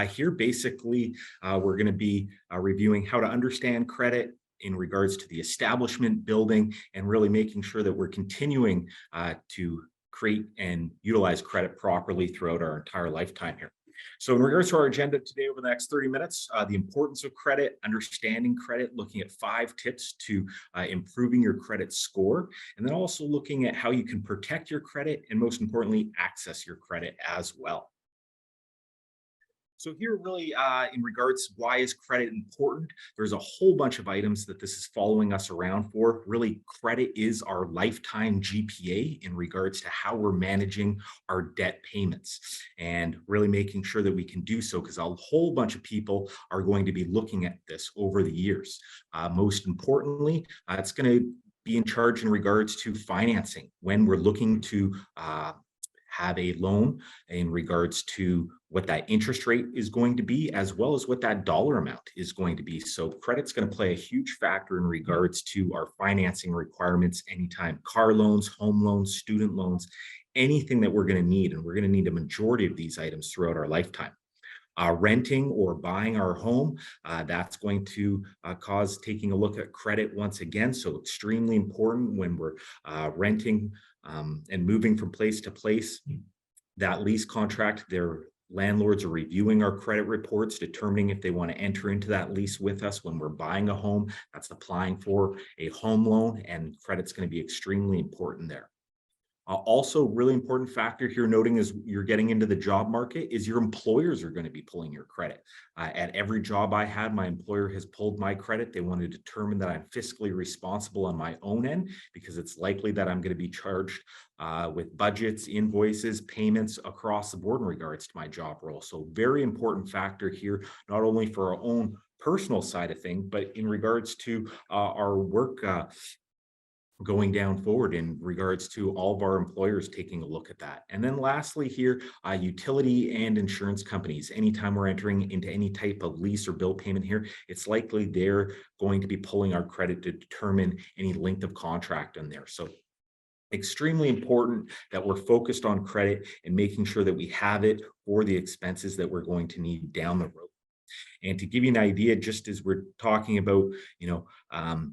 Here, basically, we're going to be reviewing how to understand credit in regards to the establishment, building, and really making sure that we're continuing to create and utilize credit properly throughout our entire lifetime here. So in regards to our agenda today over the next 30 minutes, the importance of credit, understanding credit, looking at 5 tips to improving your credit score, and then also looking at how you can protect your credit and, most importantly, access your credit as well. So here really in regards to why is credit important, there's a whole bunch of items that this is following us around for. Really, credit is our lifetime GPA in regards to how we're managing our debt payments and really making sure that we can do so, because a whole bunch of people are going to be looking at this over the years. Most importantly, it's going to be in charge in regards to financing when we're looking to have a loan, in regards to what that interest rate is going to be, as well as what that dollar amount is going to be. So credit's going to play a huge factor in regards to our financing requirements anytime. Car loans, home loans, student loans, anything that we're going to need. And we're going to need a majority of these items throughout our lifetime. Renting or buying our home, that's going to cause taking a look at credit once again. So extremely important when we're renting and moving from place to place. That lease contract, they're landlords are reviewing our credit reports, determining if they want to enter into that lease with us when we're buying a home. That's applying for a home loan, and credit's going to be extremely important there. Also, really important factor here noting as you're getting into the job market is your employers are going to be pulling your credit. At every job I had, my employer has pulled my credit. They want to determine that I'm fiscally responsible on my own end, because it's likely that I'm going to be charged with budgets, invoices, payments across the board in regards to my job role. So very important factor here, not only for our own personal side of things, but in regards to our work going down forward in regards to all of our employers taking a look at that. And then lastly here, utility and insurance companies, anytime we're entering into any type of lease or bill payment here, it's likely they're going to be pulling our credit to determine any length of contract in there. So extremely important that we're focused on credit and making sure that we have it for the expenses that we're going to need down the road. And to give you an idea, just as we're talking about,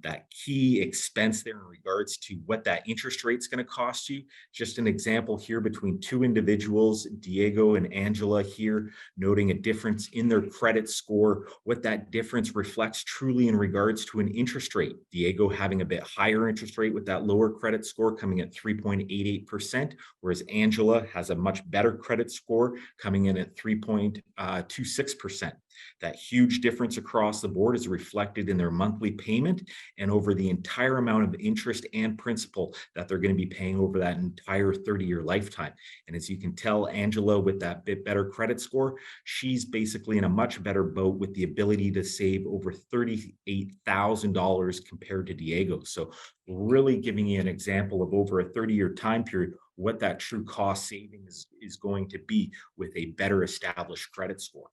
that key expense there in regards to what that interest rate is going to cost you, just an example here between two individuals, Diego and Angela here, noting a difference in their credit score, what that difference reflects truly in regards to an interest rate. Diego having a bit higher interest rate with that lower credit score coming at 3.88%, whereas Angela has a much better credit score coming in at 3.26%. That huge difference across the board is reflected in their monthly payment and over the entire amount of interest and principal that they're going to be paying over that entire 30-year lifetime. And as you can tell, Angela, with that bit better credit score, she's basically in a much better boat with the ability to save over $38,000 compared to Diego. So really giving you an example of over a 30-year time period, what that true cost savings is going to be with a better established credit score.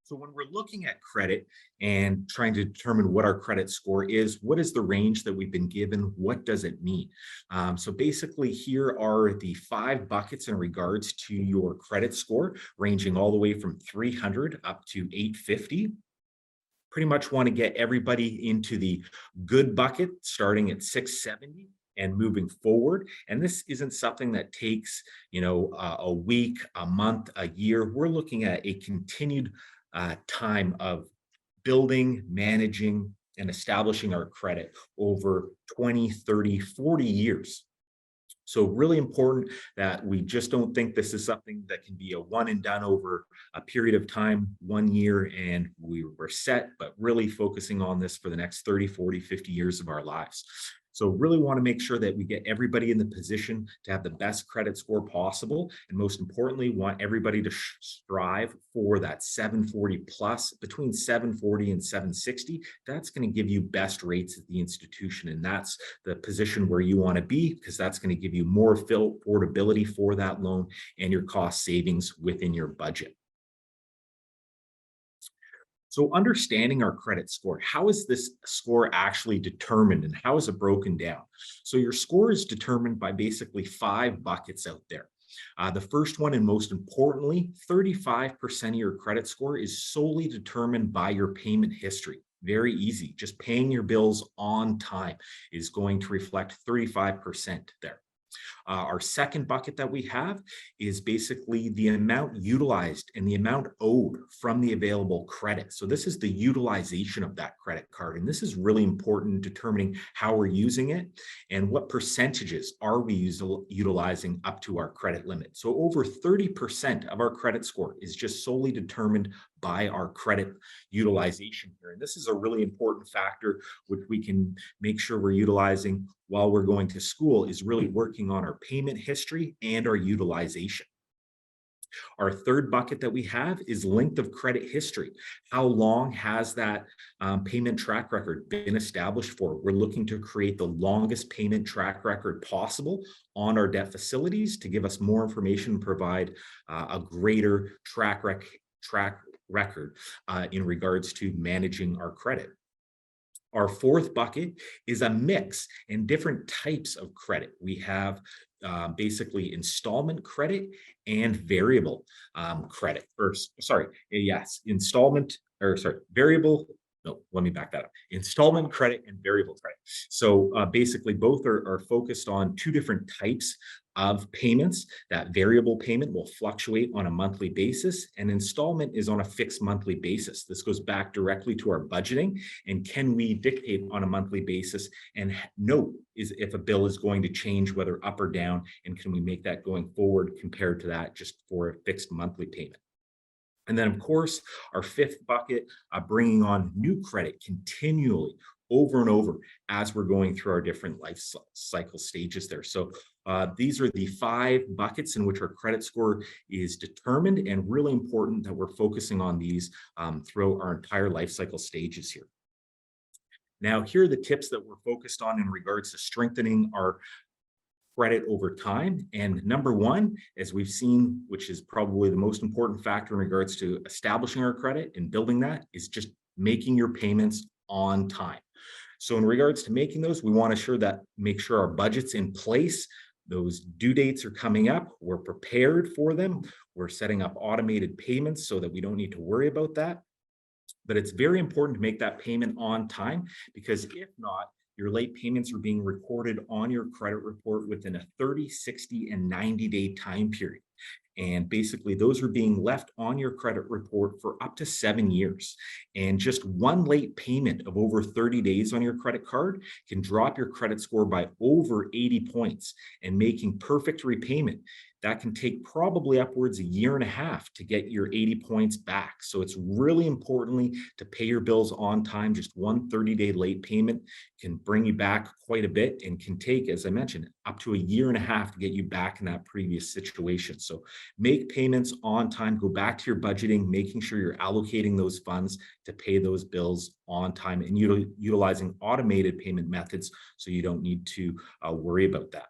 So when we're looking at credit and trying to determine what our credit score is, what is the range that we've been given? What does it mean? So basically here are the 5 buckets in regards to your credit score, ranging all the way from 300 up to 850. Pretty much want to get everybody into the good bucket, starting at 670. And moving forward. And this isn't something that takes, a week, a month, a year. We're looking at a continued time of building, managing, and establishing our credit over 20, 30, 40 years. So really important that we just don't think this is something that can be a one and done over a period of time, 1 year, and we were set, but really focusing on this for the next 30, 40, 50 years of our lives. So really want to make sure that we get everybody in the position to have the best credit score possible. And most importantly, want everybody to strive for that 740 plus, between 740 and 760. That's going to give you best rates at the institution. And that's the position where you want to be, because that's going to give you more affordability for that loan and your cost savings within your budget. So understanding our credit score, how is this score actually determined and how is it broken down? So your score is determined by basically 5 buckets out there. The first one, and most importantly, 35% of your credit score is solely determined by your payment history. Very easy. Just paying your bills on time is going to reflect 35% there. Our second bucket that we have is basically the amount utilized and the amount owed from the available credit. So this is the utilization of that credit card. And this is really important in determining how we're using it and what percentages are we utilizing up to our credit limit. So over 30% of our credit score is just solely determined by our credit utilization here. And this is a really important factor which we can make sure we're utilizing while we're going to school, is really working on our payment history and our utilization. Our third bucket that we have is length of credit history. How long has that payment track record been established for? We're looking to create the longest payment track record possible on our debt facilities to give us more information and provide a greater track record in regards to managing our credit. Our fourth bucket is a mix and different types of credit. We have basically installment credit and variable credit. Variable. No, let me back that up. Installment credit and variable credit. So basically both are focused on 2 different types of payments. That variable payment will fluctuate on a monthly basis, and installment is on a fixed monthly basis. This goes back directly to our budgeting, and can we dictate on a monthly basis and note is if a bill is going to change, whether up or down, and can we make that going forward compared to that just for a fixed monthly payment. And then, of course, our fifth bucket, bringing on new credit continually over and over as we're going through our different life cycle stages there. So these are the 5 buckets in which our credit score is determined, and really important that we're focusing on these throughout our entire life cycle stages here. Now, here are the tips that we're focused on in regards to strengthening our credit over time. And number 1, as we've seen, which is probably the most important factor in regards to establishing our credit and building that, is just making your payments on time. So in regards to making those, we want to make sure our budget's in place. Those due dates are coming up. We're prepared for them. We're setting up automated payments so that we don't need to worry about that. But it's very important to make that payment on time, because if not, your late payments are being recorded on your credit report within a 30, 60, and 90-day time period. And basically, those are being left on your credit report for up to 7 years. And just one late payment of over 30 days on your credit card can drop your credit score by over 80 points. And making perfect repayment, that can take probably upwards 1.5 years to get your 80 points back. So it's really importantly to pay your bills on time. Just one 30-day late payment can bring you back quite a bit, and can take, as I mentioned, up to 1.5 years to get you back in that previous situation. So make payments on time, go back to your budgeting, making sure you're allocating those funds to pay those bills on time, and utilizing automated payment methods so you don't need to worry about that.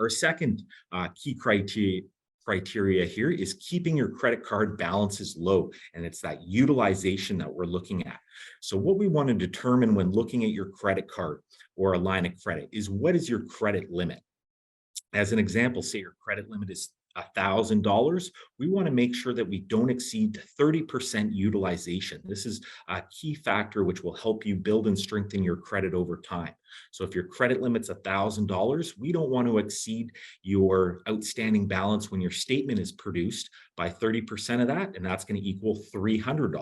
Our second key criteria here is keeping your credit card balances low, and it's that utilization that we're looking at. So what we want to determine when looking at your credit card or a line of credit is, what is your credit limit? As an example, say your credit limit is $1,000, we want to make sure that we don't exceed 30% utilization. This is a key factor which will help you build and strengthen your credit over time. So if your credit limit's $1,000, we don't want to exceed your outstanding balance when your statement is produced by 30% of that, and that's going to equal $300.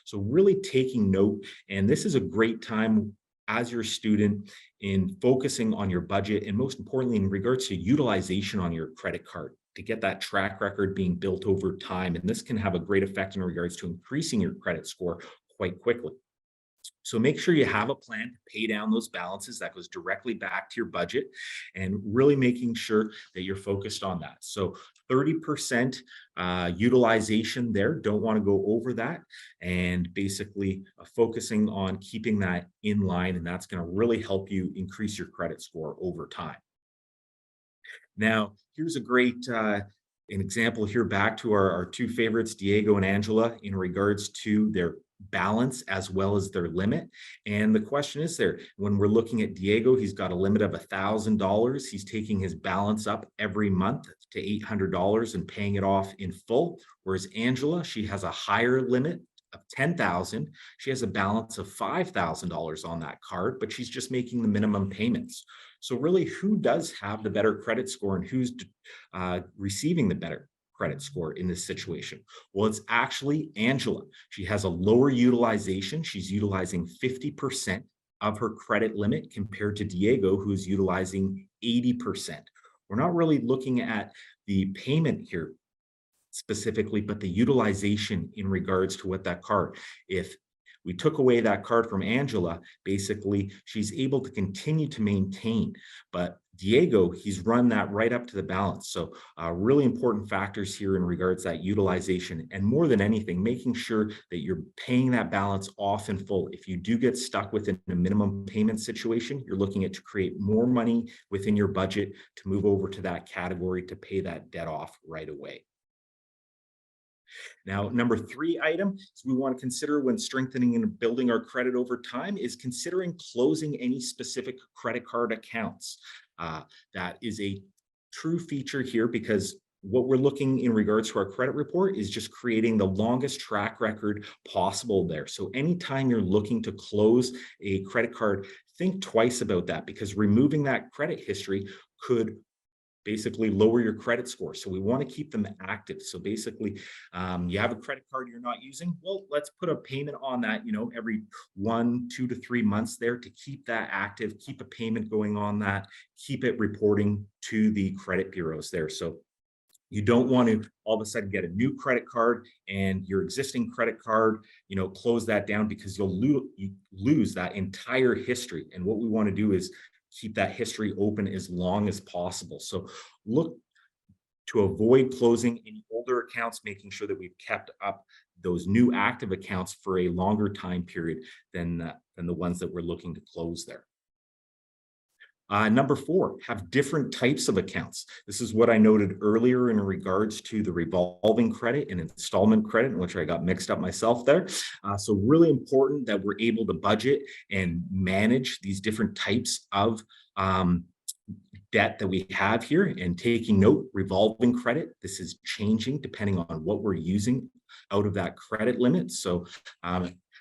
So really taking note, and this is a great time as your student in focusing on your budget, and most importantly, in regards to utilization on your credit card, to get that track record being built over time. And this can have a great effect in regards to increasing your credit score quite quickly. So make sure you have a plan to pay down those balances that goes directly back to your budget, and really making sure that you're focused on that. So 30% utilization there, don't want to go over that, and basically focusing on keeping that in line, and that's going to really help you increase your credit score over time. Now, here's a great an example here back to our 2 favorites, Diego and Angela, in regards to their balance as well as their limit. And the question is there, when we're looking at Diego, he's got a limit of $1,000. He's taking his balance up every month to $800 and paying it off in full. Whereas Angela, she has a higher limit of $10,000. She has a balance of $5,000 on that card, but she's just making the minimum payments. So really, who does have the better credit score, and who's receiving the better credit score in this situation? Well, it's actually Angela. She has a lower utilization. She's utilizing 50% of her credit limit compared to Diego, who's utilizing 80%. We're not really looking at the payment here specifically, but the utilization in regards to what that card, if we took away that card from Angela, basically she's able to continue to maintain, but Diego, he's run that right up to the balance. So really important factors here in regards to that utilization, and more than anything, making sure that you're paying that balance off in full. If you do get stuck within a minimum payment situation, you're looking at to create more money within your budget to move over to that category to pay that debt off right away. Now, number 3 item we want to consider when strengthening and building our credit over time is considering closing any specific credit card accounts. That is a true feature here, because what we're looking in regards to our credit report is just creating the longest track record possible there. So anytime you're looking to close a credit card, think twice about that, because removing that credit history could basically lower your credit score. So we want to keep them active. So basically, you have a credit card you're not using. Well, let's put a payment on that, every 1, 2 to 3 months there to keep that active, keep a payment going on that, keep it reporting to the credit bureaus there. So you don't want to all of a sudden get a new credit card and your existing credit card, close that down, because you lose that entire history. And what we want to do is keep that history open as long as possible. So look to avoid closing any older accounts, making sure that we've kept up those new active accounts for a longer time period than the ones that we're looking to close there. Number 4, have different types of accounts. This is what I noted earlier in regards to the revolving credit and installment credit, in which I got mixed up myself there. So really important that we're able to budget and manage these different types of debt that we have here. And taking note, revolving credit, this is changing depending on what we're using out of that credit limit. So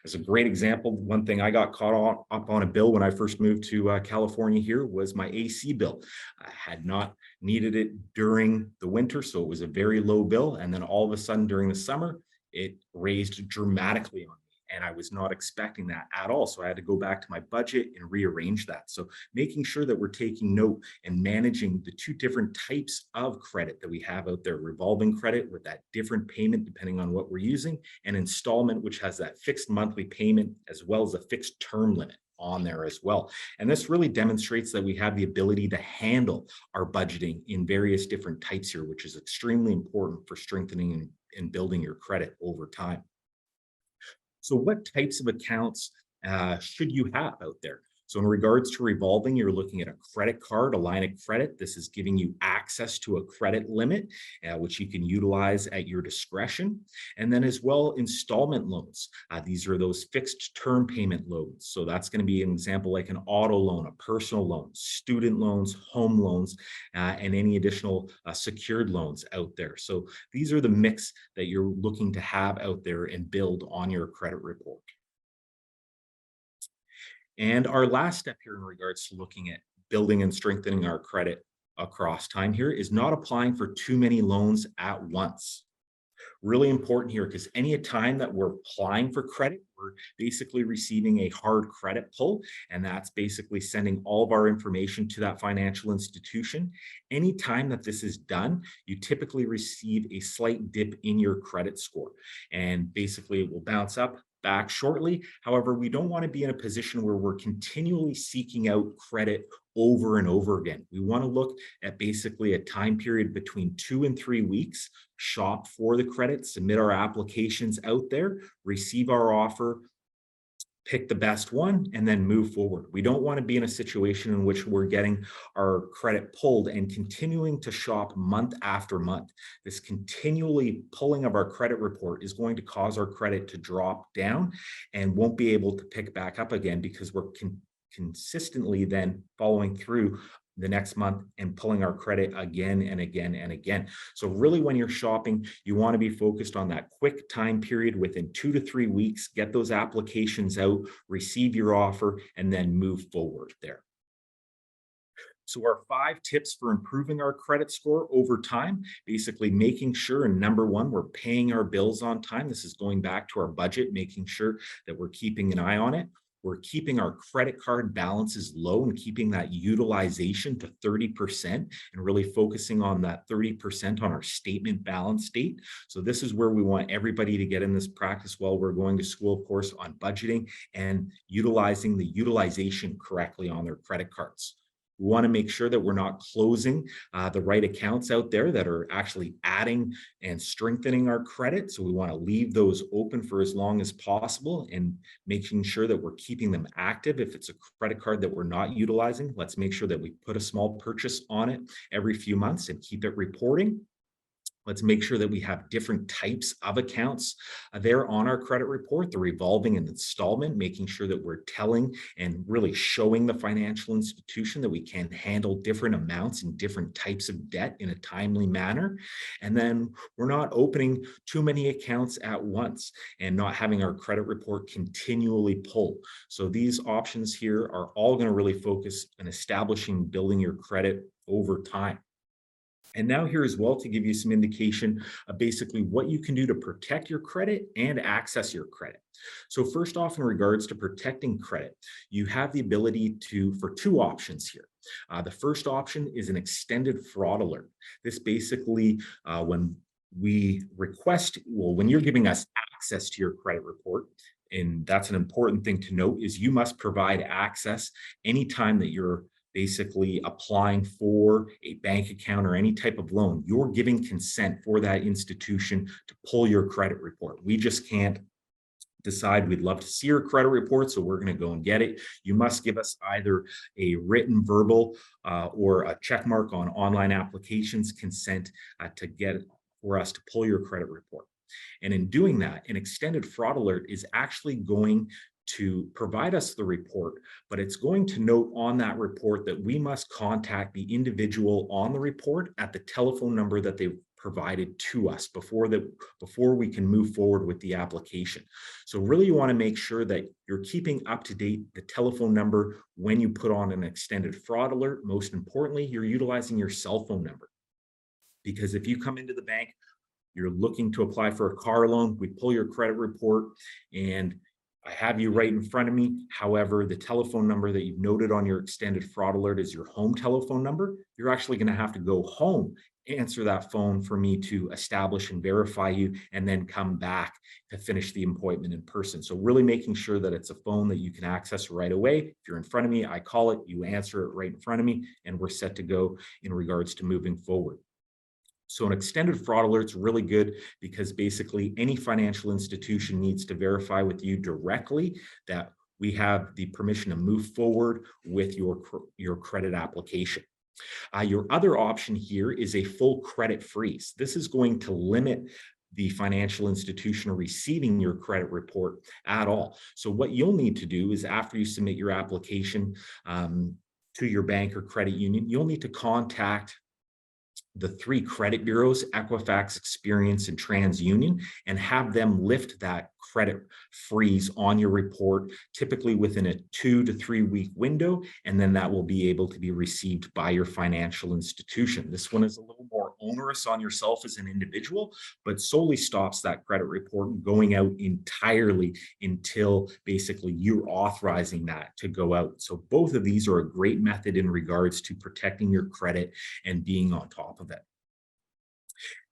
as a great example, one thing I got caught up on a bill when I first moved to California here was my AC bill. I had not needed it during the winter, so it was a very low bill. And then all of a sudden during the summer, it raised dramatically on me. And I was not expecting that at all. So I had to go back to my budget and rearrange that. So making sure that we're taking note and managing the 2 different types of credit that we have out there: revolving credit with that different payment depending on what we're using, and installment, which has that fixed monthly payment as well as a fixed term limit on there as well. And this really demonstrates that we have the ability to handle our budgeting in various different types here, which is extremely important for strengthening and building your credit over time. So what types of accounts should you have out there? So in regards to revolving, you're looking at a credit card, a line of credit. This is giving you access to a credit limit, which you can utilize at your discretion. And then as well, installment loans. These are those fixed term payment loans. So that's going to be an example like an auto loan, a personal loan, student loans, home loans, and any additional secured loans out there. So these are the mix that you're looking to have out there and build on your credit report. And our last step here in regards to looking at building and strengthening our credit across time here is not applying for too many loans at once. Really important here, because any time that we're applying for credit, we're basically receiving a hard credit pull, and that's basically sending all of our information to that financial institution. Anytime that this is done, you typically receive a slight dip in your credit score, and basically it will bounce up back shortly. However, we don't want to be in a position where we're continually seeking out credit over and over again. We want to look at basically a time period between 2 and 3 weeks, shop for the credit, submit our applications out there, receive our offer, pick the best one, and then move forward. We don't want to be in a situation in which we're getting our credit pulled and continuing to shop month after month. This continually pulling of our credit report is going to cause our credit to drop down and won't be able to pick back up again, because we're consistently then following through the next month and pulling our credit again and again and again. So really, when you're shopping, you want to be focused on that quick time period within 2 to 3 weeks, get those applications out, receive your offer, and then move forward there. So our 5 tips for improving our credit score over time, basically making sure, and number 1, we're paying our bills on time. This is going back to our budget, making sure that we're keeping an eye on it. We're keeping our credit card balances low and keeping that utilization to 30%, and really focusing on that 30% on our statement balance date. So this is where we want everybody to get in this practice while we're going to school, of course, on budgeting and utilizing the utilization correctly on their credit cards. We want to make sure that we're not closing the right accounts out there that are actually adding and strengthening our credit. So we want to leave those open for as long as possible and making sure that we're keeping them active. If it's a credit card that we're not utilizing, let's make sure that we put a small purchase on it every few months and keep it reporting. Let's make sure that we have different types of accounts there on our credit report, the revolving and installment, making sure that we're telling and really showing the financial institution that we can handle different amounts and different types of debt in a timely manner. And then we're not opening too many accounts at once and not having our credit report continually pull. So these options here are all going to really focus on establishing, building your credit over time. And now here as well to give you some indication of basically what you can do to protect your credit and access your credit. So first off, in regards to protecting credit, you have the ability for two options here. The first option is an extended fraud alert. This basically, when we request, well, when you're giving us access to your credit report, and that's an important thing to note, is you must provide access anytime that you're basically applying for a bank account or any type of loan. You're giving consent for that institution to pull your credit report. We just can't decide we'd love to see your credit report, so we're going to go and get it. You must give us either a written, verbal, or a check mark on online applications consent to get for us to pull your credit report. And in doing that, an extended fraud alert is actually going to provide us the report, but it's going to note on that report that we must contact the individual on the report at the telephone number that they've provided to us before we can move forward with the application. So really you want to make sure that you're keeping up to date the telephone number when you put on an extended fraud alert. Most importantly, you're utilizing your cell phone number, because if you come into the bank, you're looking to apply for a car loan, we pull your credit report and I have you right in front of me. However, the telephone number that you've noted on your extended fraud alert is your home telephone number. You're actually going to have to go home, answer that phone for me to establish and verify you, and then come back to finish the appointment in person. So really making sure that it's a phone that you can access right away. If you're in front of me, I call it, you answer it right in front of me, and we're set to go in regards to moving forward. So an extended fraud alert is really good because basically any financial institution needs to verify with you directly that we have the permission to move forward with your credit application. Your other option here is a full credit freeze. This is going to limit the financial institution receiving your credit report at all. So what you'll need to do is, after you submit your application to your bank or credit union, you'll need to contact the 3 credit bureaus, Equifax, Experian, and TransUnion, and have them lift that credit freeze on your report, typically within a 2 to 3 week window, and then that will be able to be received by your financial institution. This one is a little more onerous on yourself as an individual, but solely stops that credit report going out entirely until basically you're authorizing that to go out. So both of these are a great method in regards to protecting your credit and being on top of it.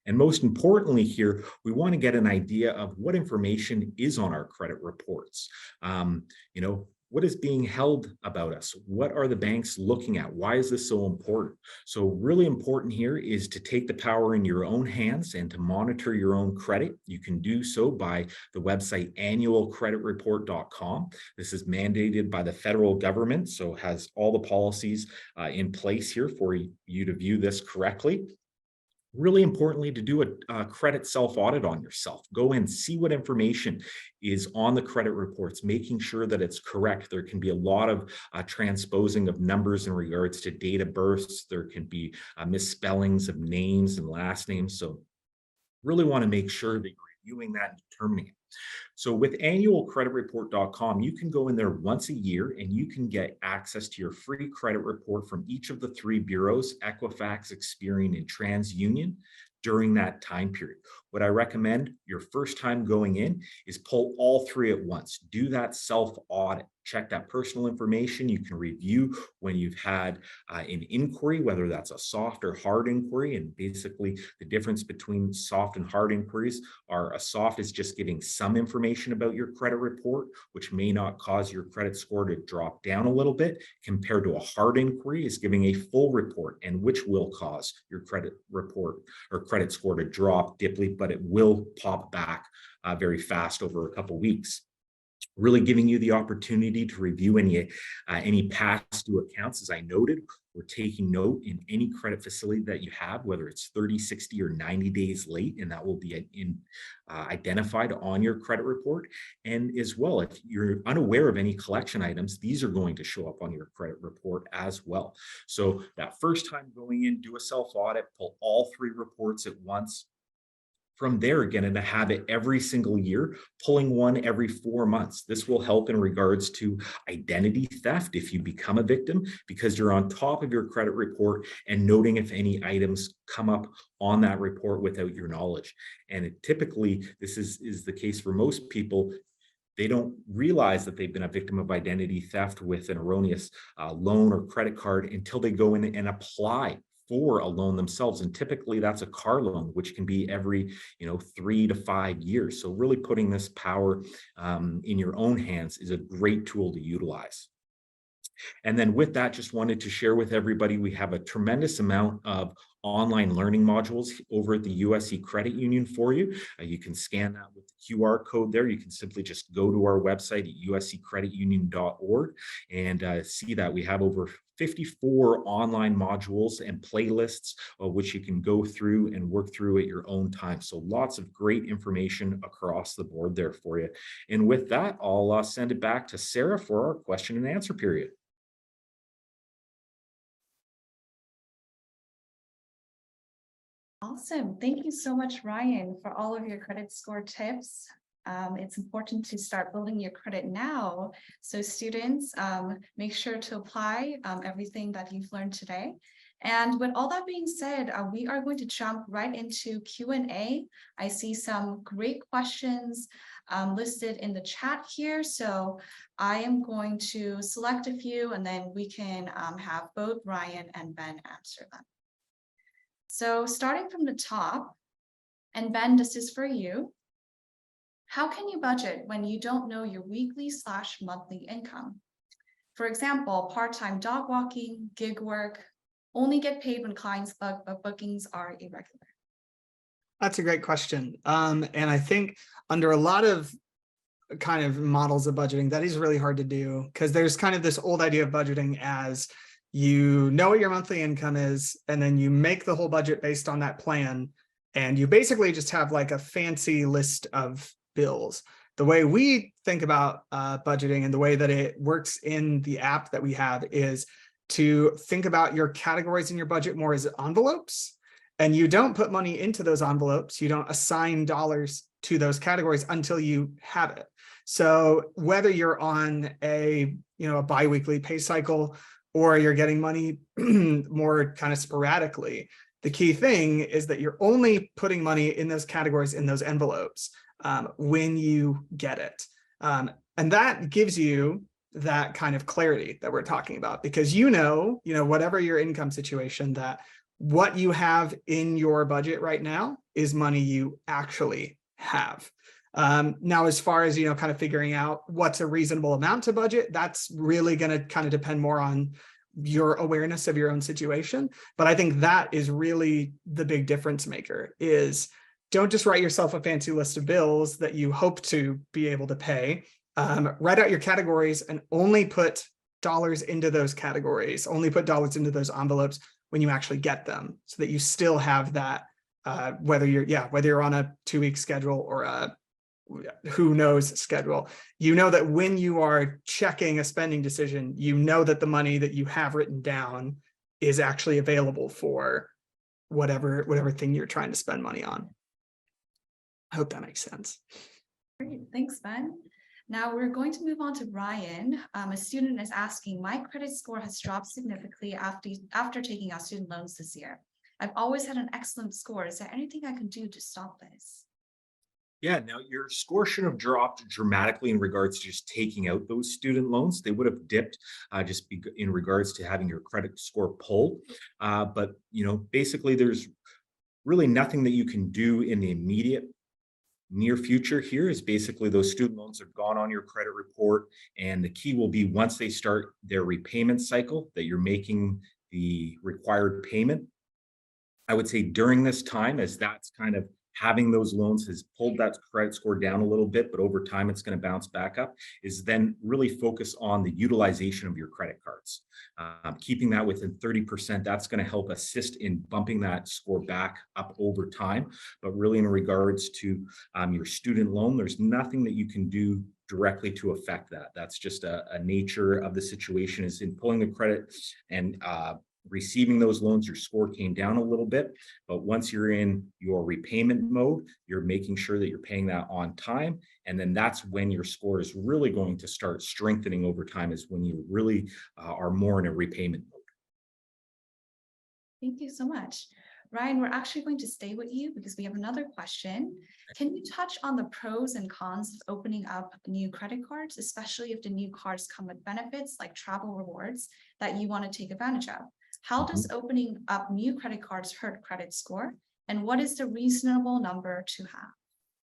And most importantly here, we want to get an idea of what information is on our credit reports. What is being held about us? What are the banks looking at? Why is this so important? So really important here is to take the power in your own hands and to monitor your own credit. You can do so by the website annualcreditreport.com. This is mandated by the federal government, so has all the policies in place here for you to view this correctly. Really importantly, to do a credit self-audit on yourself. Go in, see what information is on the credit reports, making sure that it's correct. There can be a lot of transposing of numbers in regards to date of births. There can be misspellings of names and last names. So really want to make sure that you're reviewing that and determining it. So with annualcreditreport.com, you can go in there once a year and you can get access to your free credit report from each of the 3 bureaus, Equifax, Experian, and TransUnion, during that time period. What I recommend your first time going in is pull all 3 at once. Do that self-audit. Check that personal information. You can review when you've had an inquiry, whether that's a soft or hard inquiry. And basically the difference between soft and hard inquiries are: a soft is just giving some information about your credit report, which may not cause your credit score to drop down a little bit, compared to a hard inquiry is giving a full report, and which will cause your credit report or credit score to drop deeply, but it will pop back very fast over a couple of weeks. Really giving you the opportunity to review any past due accounts. As I noted, we're taking note in any credit facility that you have, whether it's 30, 60, or 90 days late, and that will be identified on your credit report. And as well, if you're unaware of any collection items, these are going to show up on your credit report as well. So that first time going in, do a self-audit, pull all 3 reports at once. From there, again, and to have it every single year, pulling one every 4 months. This will help in regards to identity theft if you become a victim, because you're on top of your credit report and noting if any items come up on that report without your knowledge. And typically, this is the case for most people. They don't realize that they've been a victim of identity theft with an erroneous loan or credit card until they go in and apply for a loan themselves. And typically that's a car loan, which can be every 3 to 5 years. So really putting this power in your own hands is a great tool to utilize. And then with that, just wanted to share with everybody, we have a tremendous amount of online learning modules over at the USC Credit Union for you. You can scan that with the QR code there. You can simply just go to our website at usccreditunion.org and see that we have over 54 online modules and playlists, which you can go through and work through at your own time. So lots of great information across the board there for you. And with that, I'll send it back to Sarah for our question and answer period. Awesome. Thank you so much, Ryan, for all of your credit score tips. It's important to start building your credit now. So students, make sure to apply everything that you've learned today. And with all that being said, we are going to jump right into Q&A. I see some great questions listed in the chat here. So I am going to select a few and then we can have both Ryan and Ben answer them. So starting from the top, and Ben, this is for you. How can you budget when you don't know your weekly/monthly income? For example, part-time dog walking, gig work, only get paid when clients book, but bookings are irregular. That's a great question. And I think under a lot of kind of models of budgeting, that is really hard to do because there's kind of this old idea of budgeting as you know what your monthly income is, and then you make the whole budget based on that plan. And you basically just have like a fancy list of bills. The way we think about budgeting and the way that it works in the app that we have is to think about your categories in your budget more as envelopes. And you don't put money into those envelopes. You don't assign dollars to those categories until you have it. So whether you're on a biweekly pay cycle or you're getting money more kind of sporadically, the key thing is that you're only putting money in those categories, in those envelopes, when you get it. And that gives you that kind of clarity that we're talking about, because whatever your income situation, that what you have in your budget right now is money you actually have. Now, as far as, kind of figuring out what's a reasonable amount to budget, that's really going to kind of depend more on your awareness of your own situation. But I think that is really the big difference maker is don't just write yourself a fancy list of bills that you hope to be able to pay. Write out your categories and only put dollars into those categories, only put dollars into those envelopes when you actually get them, so that you still have that, whether you're on a 2-week schedule or a who knows schedule, that when you are checking a spending decision, that the money that you have written down is actually available for whatever thing you're trying to spend money on. I hope that makes sense. Great, thanks, Ben. Now we're going to move on to Ryan. A student is asking, my credit score has dropped significantly after taking out student loans this year. I've always had an excellent score. Is there anything I can do to stop this? Yeah, now your score shouldn't have dropped dramatically in regards to just taking out those student loans. They would have dipped in regards to having your credit score pulled. But basically there's really nothing that you can do in the immediate near future. Here is basically those student loans have gone on your credit report, and the key will be once they start their repayment cycle that you're making the required payment. I would say during this time, as that's kind of having those loans has pulled that credit score down a little bit, but over time it's going to bounce back up, is then really focus on the utilization of your credit cards. Keeping that within 30%, that's going to help assist in bumping that score back up over time. But really in regards to your student loan, there's nothing that you can do directly to affect that. That's just a nature of the situation, is in pulling the credit and receiving those loans, your score came down a little bit, but once you're in your repayment mode, you're making sure that you're paying that on time. And then that's when your score is really going to start strengthening over time, is when you really are more in a repayment mode. Thank you so much. Ryan, we're actually going to stay with you because we have another question. Can you touch on the pros and cons of opening up new credit cards, especially if the new cards come with benefits like travel rewards that you want to take advantage of? How does opening up new credit cards hurt credit score? And what is the reasonable number to have?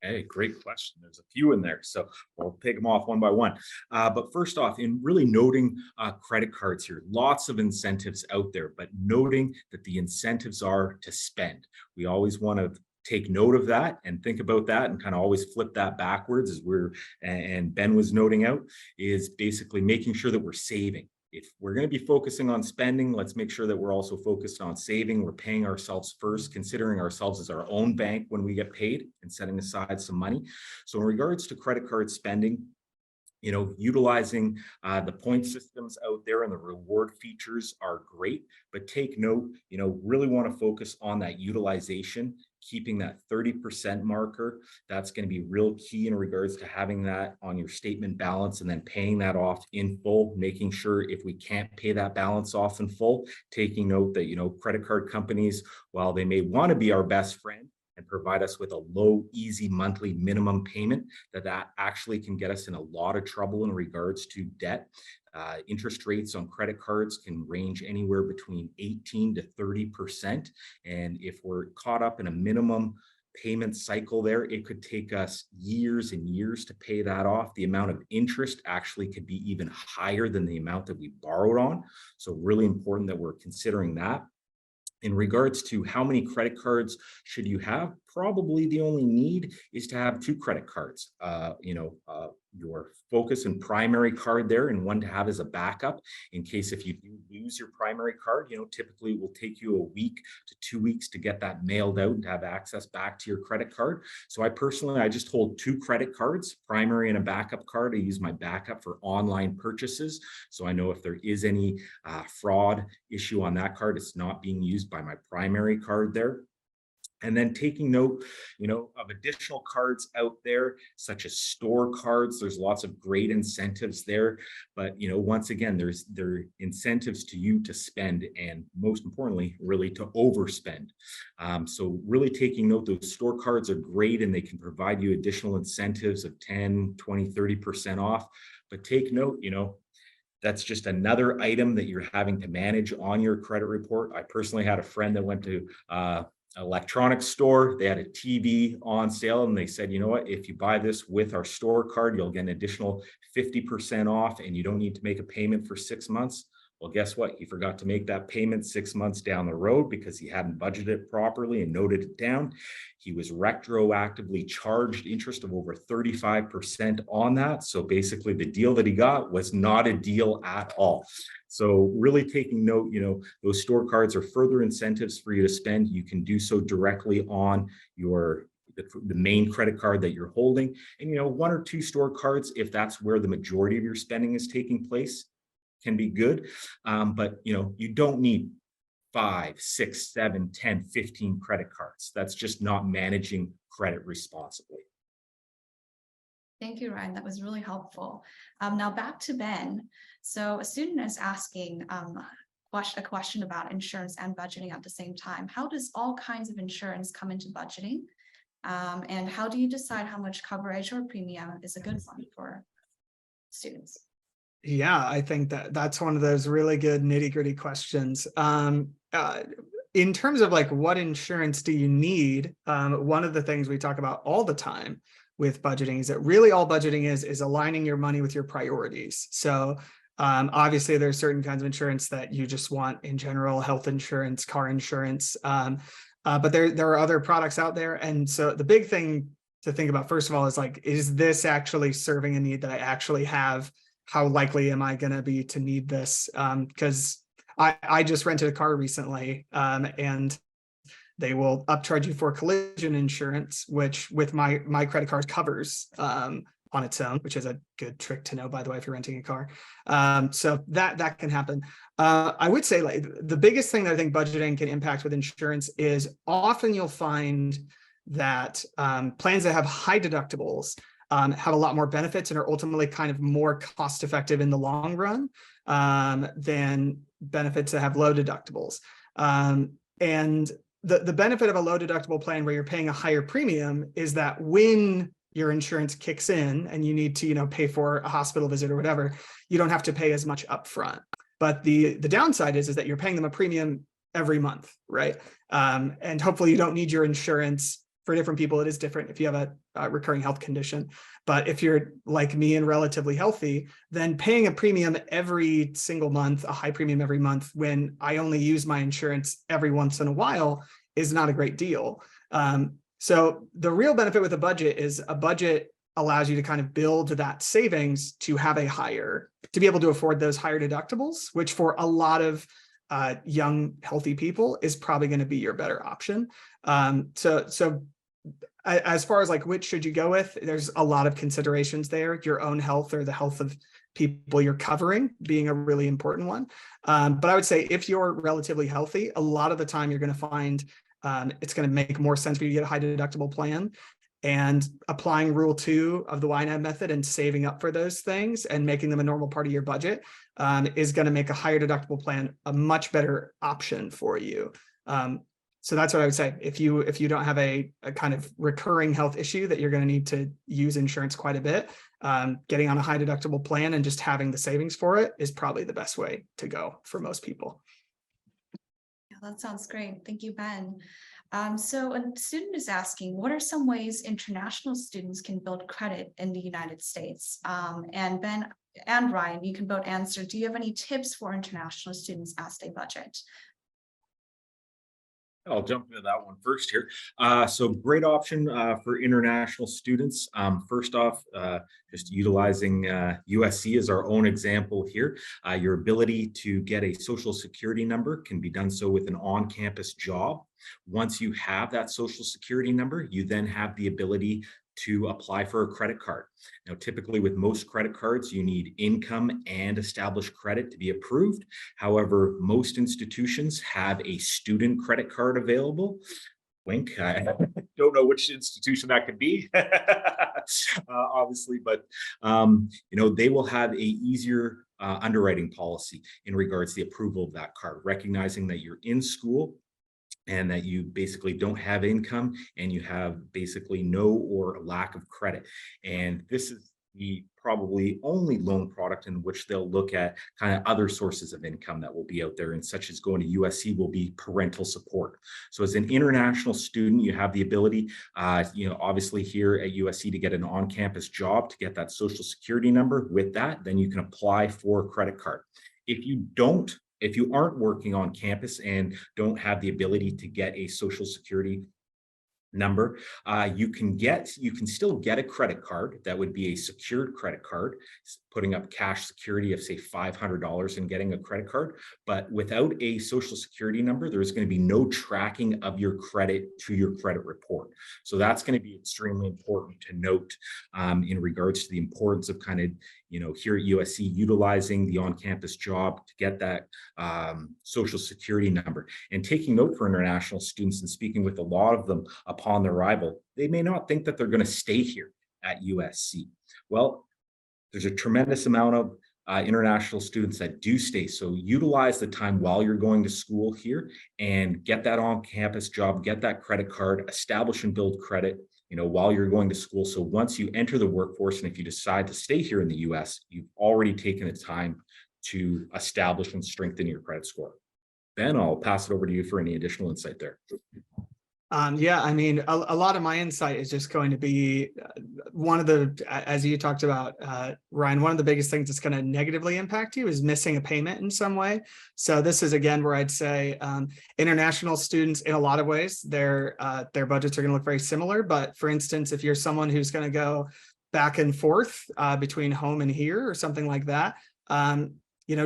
Hey, great question. There's a few in there, so we'll take them off one by one. But first off, in really noting credit cards here, lots of incentives out there, but noting that the incentives are to spend. We always want to take note of that and think about that and kind of always flip that backwards, as and Ben was noting out, is basically making sure that we're saving. If we're going to be focusing on spending, let's make sure that we're also focused on saving. We're paying ourselves first, considering ourselves as our own bank when we get paid, and setting aside some money. So in regards to credit card spending, utilizing the point systems out there and the reward features are great, but take note, really want to focus on that utilization, keeping that 30% marker. That's going to be real key in regards to having that on your statement balance and then paying that off in full, making sure if we can't pay that balance off in full, taking note that, credit card companies, while they may want to be our best friend and provide us with a low, easy monthly minimum payment, that actually can get us in a lot of trouble in regards to debt. Interest rates on credit cards can range anywhere between 18 to 30%. And if we're caught up in a minimum payment cycle there, it could take us years and years to pay that off. The amount of interest actually could be even higher than the amount that we borrowed on. So really important that we're considering that. In regards to how many credit cards should you have, probably the only need is to have 2 credit cards. Your focus and primary card there, and one to have as a backup in case if you do lose your primary card. Typically it will take you a week to 2 weeks to get that mailed out and to have access back to your credit card. So I just hold 2 credit cards, primary and a backup card. I use my backup for online purchases, so I know if there is any fraud issue on that card, it's not being used by my primary card there. And then taking note, of additional cards out there, such as store cards. There's lots of great incentives there, but once again, there are incentives to you to spend, and most importantly, really to overspend. So really taking note, those store cards are great and they can provide you additional incentives of 10, 20, 30% off. But take note, that's just another item that you're having to manage on your credit report. I personally had a friend that went to electronics store. They had a TV on sale and they said, if you buy this with our store card, you'll get an additional 50% off and you don't need to make a payment for 6 months. Well, guess what? He forgot to make that payment 6 months down the road because he hadn't budgeted it properly and noted it down. He was retroactively charged interest of over 35% on that. So basically the deal that he got was not a deal at all. So really taking note, those store cards are further incentives for you to spend. You can do so directly on the main credit card that you're holding. And, 1 or 2 store cards, if that's where the majority of your spending is taking place, can be good. But, you don't need 5, 6, 7, 10, 15 credit cards. That's just not managing credit responsibly. Thank you, Ryan. That was really helpful. Now back to Ben. So a student is asking a question about insurance and budgeting at the same time. How does all kinds of insurance come into budgeting? And how do you decide how much coverage or premium is a good one for students? Yeah, I think that's one of those really good nitty-gritty questions. In terms of what insurance do you need? One of the things we talk about all the time with budgeting is that really all budgeting is aligning your money with your priorities. So obviously there's certain kinds of insurance that you just want in general, health insurance, car insurance, but there are other products out there. And so the big thing to think about, first of all, is this actually serving a need that I actually have? How likely am I going to be to need this? Because I just rented a car recently, and they will upcharge you for collision insurance, which with my credit card covers on its own, which is a good trick to know, by the way, if you're renting a car. So that can happen. I would say like the biggest thing that I think budgeting can impact with insurance is often you'll find that plans that have high deductibles have a lot more benefits and are ultimately kind of more cost effective in the long run than benefits that have low deductibles. And the benefit of a low deductible plan where you're paying a higher premium is that when your insurance kicks in and you need to, pay for a hospital visit or whatever, you don't have to pay as much upfront. But the downside is that you're paying them a premium every month, right? And hopefully you don't need your insurance. For different people, it is different if you have a recurring health condition. But if you're like me and relatively healthy, then paying a premium every single month, a high premium every month, when I only use my insurance every once in a while is not a great deal. So the real benefit with a budget is a budget allows you to kind of build that savings to have to be able to afford those higher deductibles, which for a lot of young, healthy people is probably going to be your better option. So as far as like, which should you go with? There's a lot of considerations there, your own health or the health of people you're covering being a really important one. But I would say if you're relatively healthy, a lot of the time you're going to find it's going to make more sense for you to get a high deductible plan. And applying rule 2 of the YNAB method and saving up for those things and making them a normal part of your budget is going to make a higher deductible plan a much better option for you. So that's what I would say. If you don't have a kind of recurring health issue that you're going to need to use insurance quite a bit, getting on a high deductible plan and just having the savings for it is probably the best way to go for most people. Yeah, that sounds great. Thank you, Ben. So a student is asking, what are some ways international students can build credit in the United States? And Ben and Ryan, you can both answer. Do you have any tips for international students as they budget? I'll jump into that one first here. So great option for international students. First off, just utilizing USC as our own example here. Your ability to get a social security number can be done so with an on-campus job. Once you have that social security number, you then have the ability to apply for a credit card. Now, typically with most credit cards, you need income and established credit to be approved. However, most institutions have a student credit card available. Wink, I don't know which institution that could be, obviously, but they will have a easier underwriting policy in regards to the approval of that card, recognizing that you're in school and that you basically don't have income and you have basically no or lack of credit. And this is the probably only loan product in which they'll look at kind of other sources of income that will be out there, and such as going to USC will be parental support. So as an international student, you have the ability, obviously here at USC to get an on-campus job, to get that social security number. With that, then you can apply for a credit card. If you aren't working on campus and don't have the ability to get a social security number, you can still get a credit card that would be a secured credit card, putting up cash security of say $500 and getting a credit card. But without a social security number, there's going to be no tracking of your credit to your credit report. So that's going to be extremely important to note in regards to the importance of kind of, here at USC, utilizing the on-campus job to get that social security number. And taking note for international students and speaking with a lot of them upon their arrival, they may not think that they're going to stay here at USC. Well, there's a tremendous amount of international students that do stay. So utilize the time while you're going to school here and get that on-campus job, get that credit card, establish and build credit, while you're going to school. So once you enter the workforce, and if you decide to stay here in the US, you've already taken the time to establish and strengthen your credit score. Ben, I'll pass it over to you for any additional insight there. Yeah, I mean, a lot of my insight is just going to be one of the, as you talked about, Ryan, one of the biggest things that's going to negatively impact you is missing a payment in some way. So this is, again, where I'd say international students, in a lot of ways, their budgets are going to look very similar. But for instance, if you're someone who's going to go back and forth between home and here or something like that,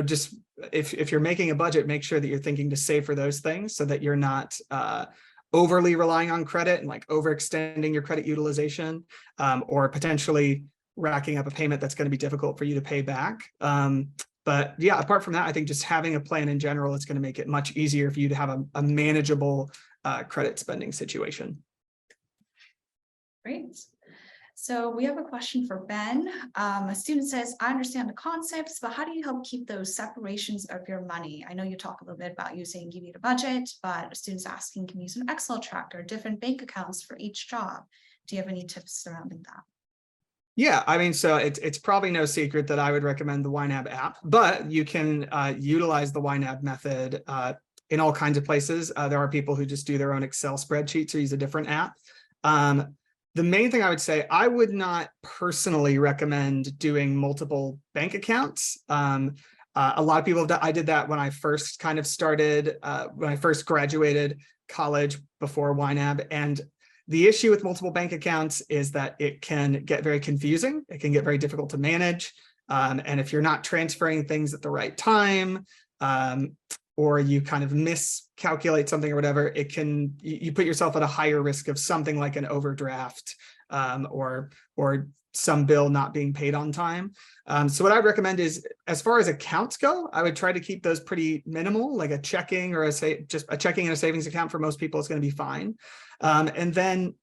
just if you're making a budget, make sure that you're thinking to save for those things so that you're not overly relying on credit and like overextending your credit utilization, or potentially racking up a payment that's going to be difficult for you to pay back. But yeah, apart from that, I think just having a plan in general is going to make it much easier for you to have a manageable credit spending situation. Great. So we have a question for Ben. A student says, I understand the concepts, but how do you help keep those separations of your money? I know you talk a little bit about using you need a budget, but a student's asking, can you use an Excel tracker, different bank accounts for each job? Do you have any tips surrounding that? Yeah, I mean, so it's probably no secret that I would recommend the YNAB app, but you can utilize the YNAB method in all kinds of places. There are people who just do their own Excel spreadsheets or use a different app. The main thing I would say, I would not personally recommend doing multiple bank accounts. A lot of people, I did that when I first kind of started, when I first graduated college before YNAB. And the issue with multiple bank accounts is that it can get very confusing. It can get very difficult to manage. And if you're not transferring things at the right time, or you kind of miscalculate something or whatever, you put yourself at a higher risk of something like an overdraft or some bill not being paid on time. So what I would recommend is, as far as accounts go, I would try to keep those pretty minimal, like a checking or just a checking and a savings account for most people is going to be fine. And then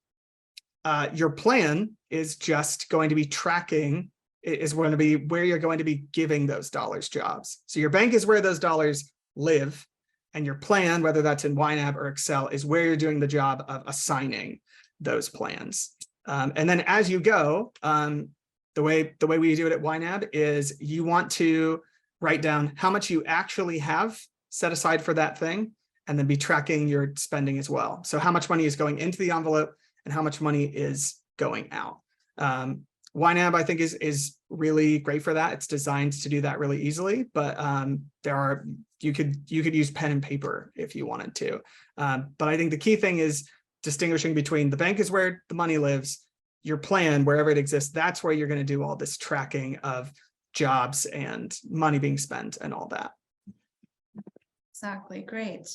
your plan is just going to be tracking, is going to be where you're going to be giving those dollars jobs. So your bank is where those dollars live, and your plan, whether that's in YNAB or Excel, is where you're doing the job of assigning those plans. And then as you go, the way we do it at YNAB is you want to write down how much you actually have set aside for that thing, and then be tracking your spending as well. So how much money is going into the envelope and how much money is going out. YNAB, I think, is really great for that. It's designed to do that really easily, but you could use pen and paper if you wanted to. But I think the key thing is distinguishing between the bank is where the money lives, your plan, wherever it exists, that's where you're going to do all this tracking of jobs and money being spent and all that. Exactly, great.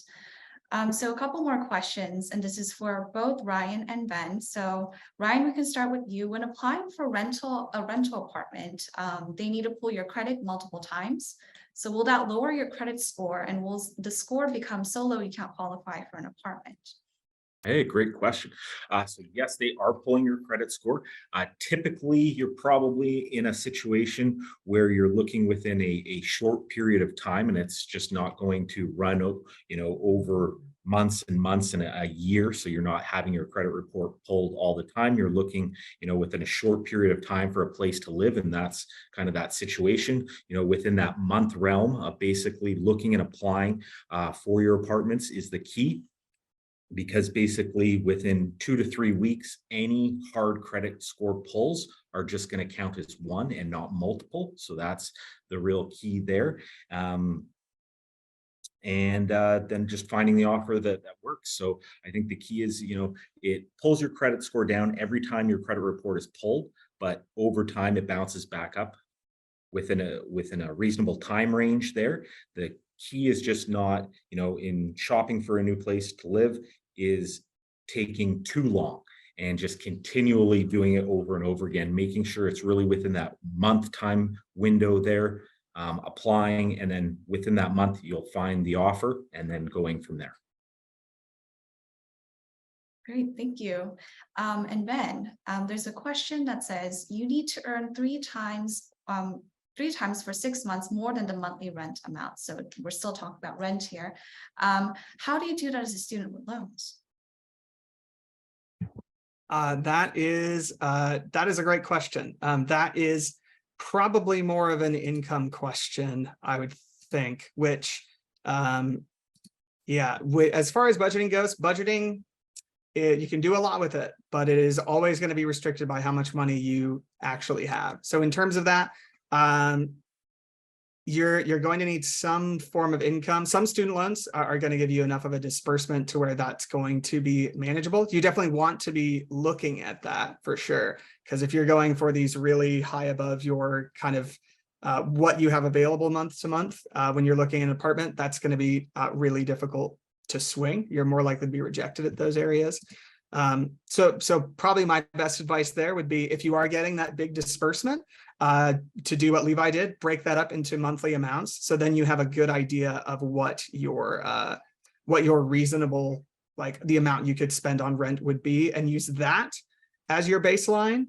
So a couple more questions, and this is for both Ryan and Ben. So Ryan, we can start with you. When applying for a rental apartment, they need to pull your credit multiple times. So will that lower your credit score, and will the score become so low you can't qualify for an apartment? Hey, great question. So yes, they are pulling your credit score. Typically, you're probably in a situation where you're looking within a short period of time, and it's just not going to run, over months and months and a year. So you're not having your credit report pulled all the time. You're looking, within a short period of time for a place to live, and that's kind of that situation. Within that month realm of basically looking and applying for your apartments is the key. Because basically within 2 to 3 weeks, any hard credit score pulls are just going to count as one and not multiple. So that's the real key there. And then just finding the offer that works. So I think the key is, it pulls your credit score down every time your credit report is pulled, but over time it bounces back up within a reasonable time range there. The key is just not, in shopping for a new place to live, is taking too long and just continually doing it over and over again, making sure it's really within that month time window there, applying, and then within that month you'll find the offer and then going from there. Great, thank you. And Ben, there's a question that says you need to earn three times for 6 months more than the monthly rent amount. So we're still talking about rent here. How do you do that as a student with loans? That is a great question. That is probably more of an income question, I would think, which, as far as budgeting goes, you can do a lot with it, but it is always going to be restricted by how much money you actually have. So in terms of that, you're going to need some form of income. Some student loans are going to give you enough of a disbursement to where that's going to be manageable. You definitely want to be looking at that for sure, because if you're going for these really high above your kind of what you have available month to month, when you're looking at an apartment, that's going to be really difficult to swing. You're more likely to be rejected at those areas. So probably my best advice there would be, if you are getting that big disbursement, to do what Levi did, break that up into monthly amounts. So then you have a good idea of what your reasonable, like the amount you could spend on rent would be, and use that as your baseline,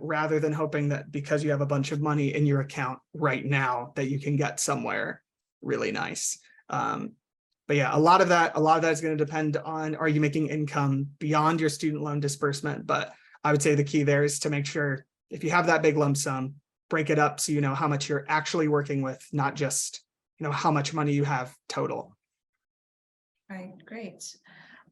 rather than hoping that because you have a bunch of money in your account right now that you can get somewhere really nice. But yeah, a lot of that is going to depend on, are you making income beyond your student loan disbursement? But I would say the key there is to make sure, if you have that big lump sum, break it up so you know how much you're actually working with, not just, how much money you have total. Right, great.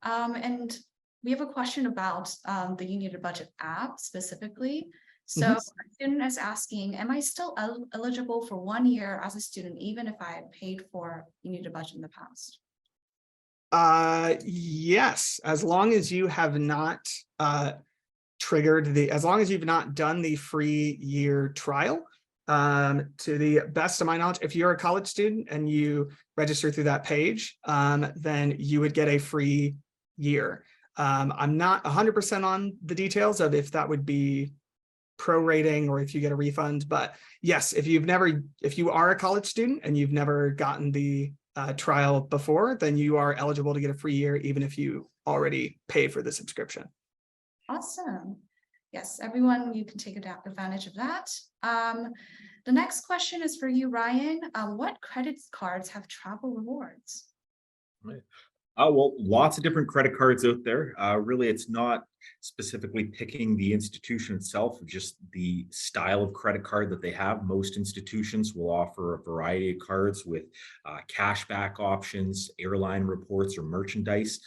And we have a question about the You Need a Budget app specifically. So a student is asking, am I still eligible for 1 year as a student, even if I had paid for You Need a Budget in the past? Yes, as long as you have not as long as you've not done the free year trial. To the best of my knowledge, if you're a college student and you register through that page, then you would get a free year. I'm not 100% on the details of if that would be prorating or if you get a refund, but yes, if you are a college student and you've never gotten the trial before, then you are eligible to get a free year, even if you already pay for the subscription. Awesome. Yes, everyone, you can take advantage of that. The next question is for you, Ryan. What credit cards have travel rewards? Right. Well, lots of different credit cards out there. Really, it's not specifically picking the institution itself, just the style of credit card that they have. Most institutions will offer a variety of cards with cashback options, airline reports, or merchandise.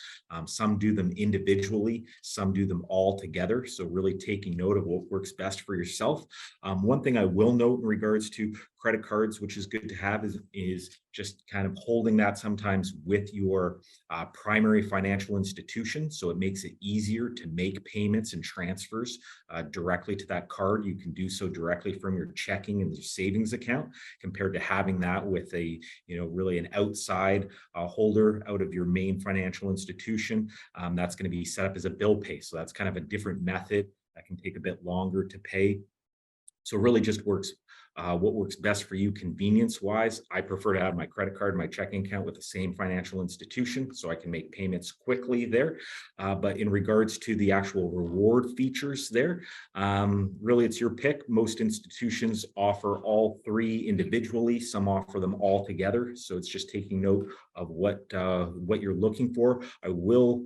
Some do them individually, some do them all together. So really taking note of what works best for yourself. One thing I will note in regards to credit cards, which is good to have, is just kind of holding that sometimes with your primary financial institution. So it makes it easier to make payments and transfers directly to that card. You can do so directly from your checking and your savings account, compared to having that with a, really an outside holder out of your main financial institution. That's going to be set up as a bill pay. So that's kind of a different method that can take a bit longer to pay. So it really just works what works best for you convenience wise. I prefer to have my credit card and my checking account with the same financial institution, so I can make payments quickly there. But in regards to the actual reward features there, really it's your pick. Most institutions offer all three individually, some offer them all together. So it's just taking note of what you're looking for. I will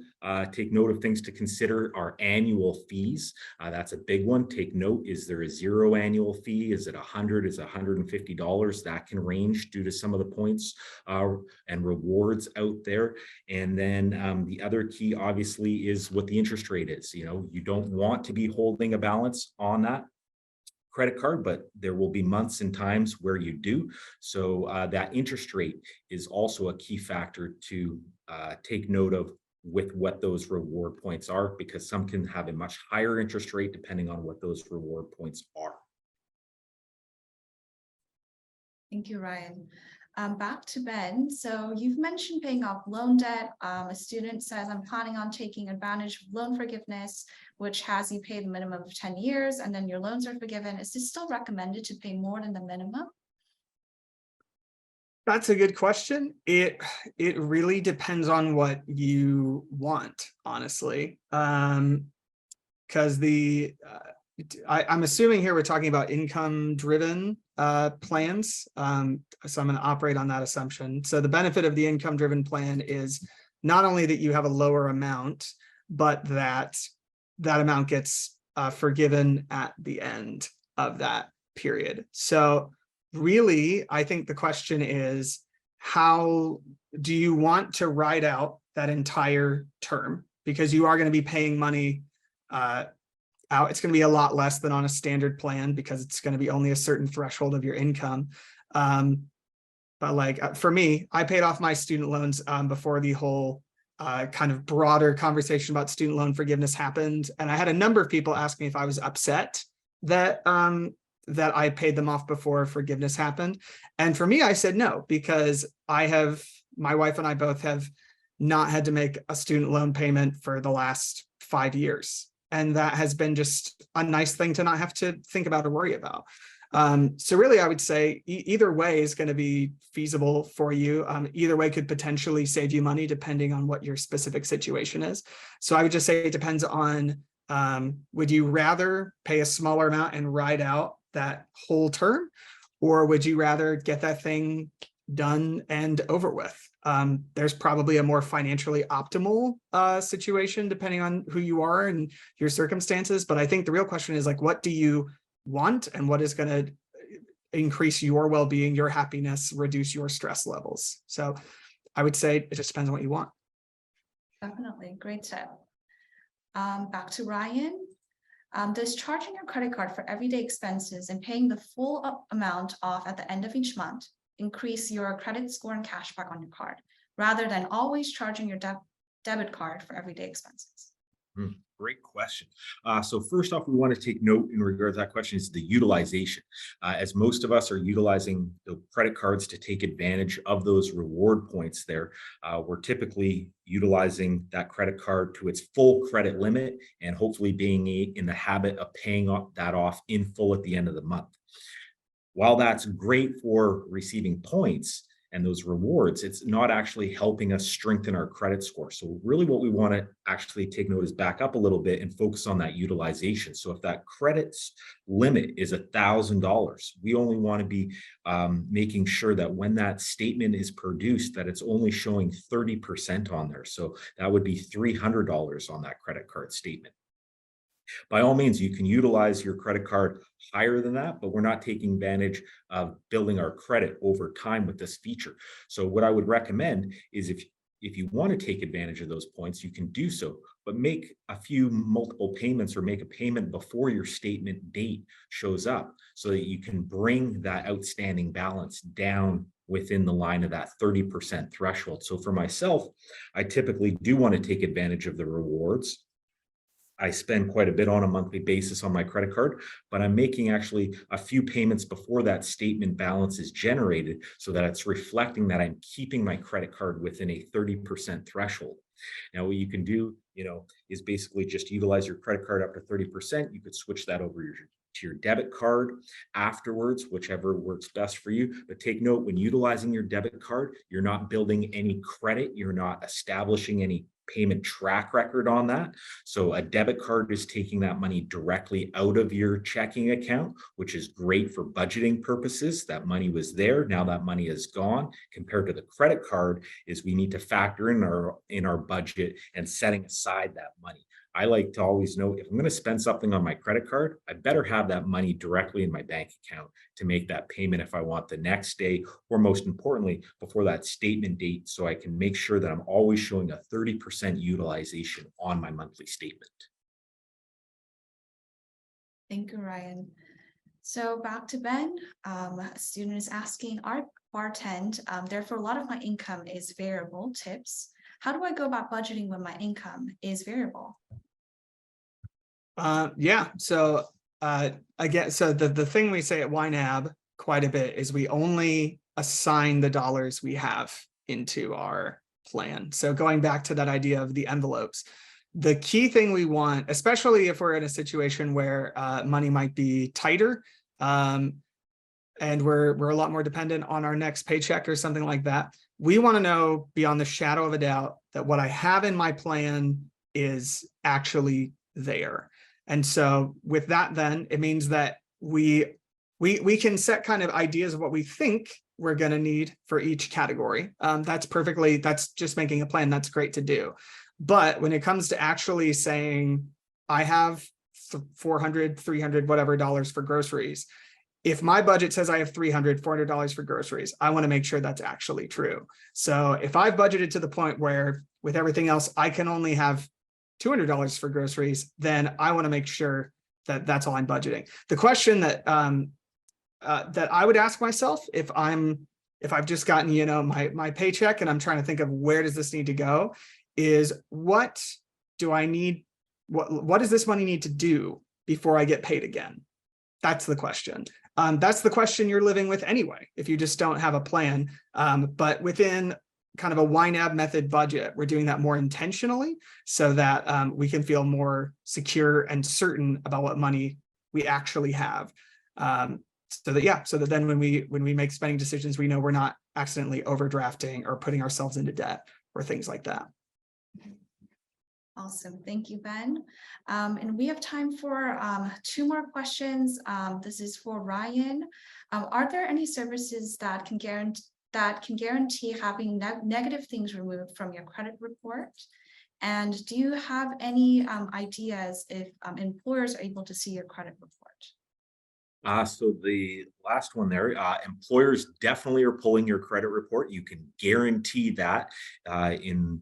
take note of things to consider are annual fees. That's a big one. Take note, is there a zero annual fee? Is it $100? Is $150? That can range due to some of the points and rewards out there. And then the other key obviously is what the interest rate is. You don't want to be holding a balance on that credit card, but there will be months and times where you do. So that interest rate is also a key factor to take note of with what those reward points are, because some can have a much higher interest rate depending on what those reward points are. Thank you, Ryan. Back to Ben. So you've mentioned paying off loan debt. A student says, I'm planning on taking advantage of loan forgiveness, which has you pay the minimum of 10 years and then your loans are forgiven. Is this still recommended to pay more than the minimum? That's a good question. It really depends on what you want, honestly. Because I'm assuming here we're talking about income-driven plans. So I'm going to operate on that assumption. So the benefit of the income-driven plan is not only that you have a lower amount, but that amount gets forgiven at the end of that period. So really, I think the question is, how do you want to ride out that entire term? Because you are going to be paying money out. It's going to be a lot less than on a standard plan because it's going to be only a certain threshold of your income. But like for me, I paid off my student loans before the whole kind of broader conversation about student loan forgiveness happened. And I had a number of people ask me if I was upset that I paid them off before forgiveness happened. And for me, I said no, because my wife and I both have not had to make a student loan payment for the last 5 years. And that has been just a nice thing to not have to think about or worry about. So really, I would say either way is going to be feasible for you. Either way could potentially save you money depending on what your specific situation is. So I would just say it depends on, would you rather pay a smaller amount and ride out that whole term? Or would you rather get that thing done and over with? There's probably a more financially optimal situation depending on who you are and your circumstances. But I think the real question is like, what do you want and what is going to increase your well-being, your happiness, reduce your stress levels? So I would say it just depends on what you want. Definitely, great tip. Back to Ryan. Does charging your credit card for everyday expenses and paying the full amount off at the end of each month increase your credit score and cashback on your card, rather than always charging your debit card for everyday expenses? Great question. So first off, we want to take note in regards to that question is the utilization. As most of us are utilizing the credit cards to take advantage of those reward points there, we're typically utilizing that credit card to its full credit limit and hopefully being in the habit of paying that off in full at the end of the month. While that's great for receiving points and those rewards, it's not actually helping us strengthen our credit score. So really what we want to actually take note is back up a little bit and focus on that utilization. So if that credit limit is $1,000, we only want to be making sure that when that statement is produced, that it's only showing 30% on there. So that would be $300 on that credit card statement. By all means, you can utilize your credit card higher than that, but we're not taking advantage of building our credit over time with this feature. So what I would recommend is if you want to take advantage of those points, you can do so, but make a few multiple payments or make a payment before your statement date shows up so that you can bring that outstanding balance down within the line of that 30% threshold. So for myself, I typically do want to take advantage of the rewards. I spend quite a bit on a monthly basis on my credit card, but I'm making actually a few payments before that statement balance is generated so that it's reflecting that I'm keeping my credit card within a 30% threshold. Now, what you can do, is basically just utilize your credit card up to 30%. You could switch that over to your debit card afterwards, whichever works best for you. But take note, when utilizing your debit card, you're not building any credit. You're not establishing any payment track record on that. So a debit card is taking that money directly out of your checking account, which is great for budgeting purposes. That money was there. Now that money is gone. Compared to the credit card is we need to factor in our budget and setting aside that money. I like to always know if I'm going to spend something on my credit card, I better have that money directly in my bank account to make that payment if I want the next day, or most importantly, before that statement date, so I can make sure that I'm always showing a 30% utilization on my monthly statement. Thank you, Ryan. So back to Ben. A student is asking, our bartend, therefore a lot of my income is variable tips. How do I go about budgeting when my income is variable? Yeah. So again, so the thing we say at YNAB quite a bit is we only assign the dollars we have into our plan. So going back to that idea of the envelopes, the key thing we want, especially if we're in a situation where money might be tighter, and we're a lot more dependent on our next paycheck or something like that, we want to know beyond the shadow of a doubt that what I have in my plan is actually there. And so with that, then it means that we can set kind of ideas of what we think we're going to need for each category. That's just making a plan. That's great to do. But when it comes to actually saying, I have $400, $300, whatever dollars for groceries, if my budget says I have $300, $400 for groceries, I want to make sure that's actually true. So if I've budgeted to the point where with everything else, I can only have $200 for groceries, then I want to make sure that that's all I'm budgeting. The question that that I would ask myself if I've just gotten, my paycheck and I'm trying to think of where does this need to go, is what do I need? What does this money need to do before I get paid again? That's the question. That's the question you're living with anyway, if you just don't have a plan. But within kind of a YNAB method budget. We're doing that more intentionally so that we can feel more secure and certain about what money we actually have. So that then when we make spending decisions, we know we're not accidentally overdrafting or putting ourselves into debt or things like that. Awesome. Thank you, Ben. And we have time for 2 more questions. This is for Ryan. Are there any services that can guarantee having negative things removed from your credit report? And do you have any ideas if employers are able to see your credit report? So the last one there, employers definitely are pulling your credit report. You can guarantee that in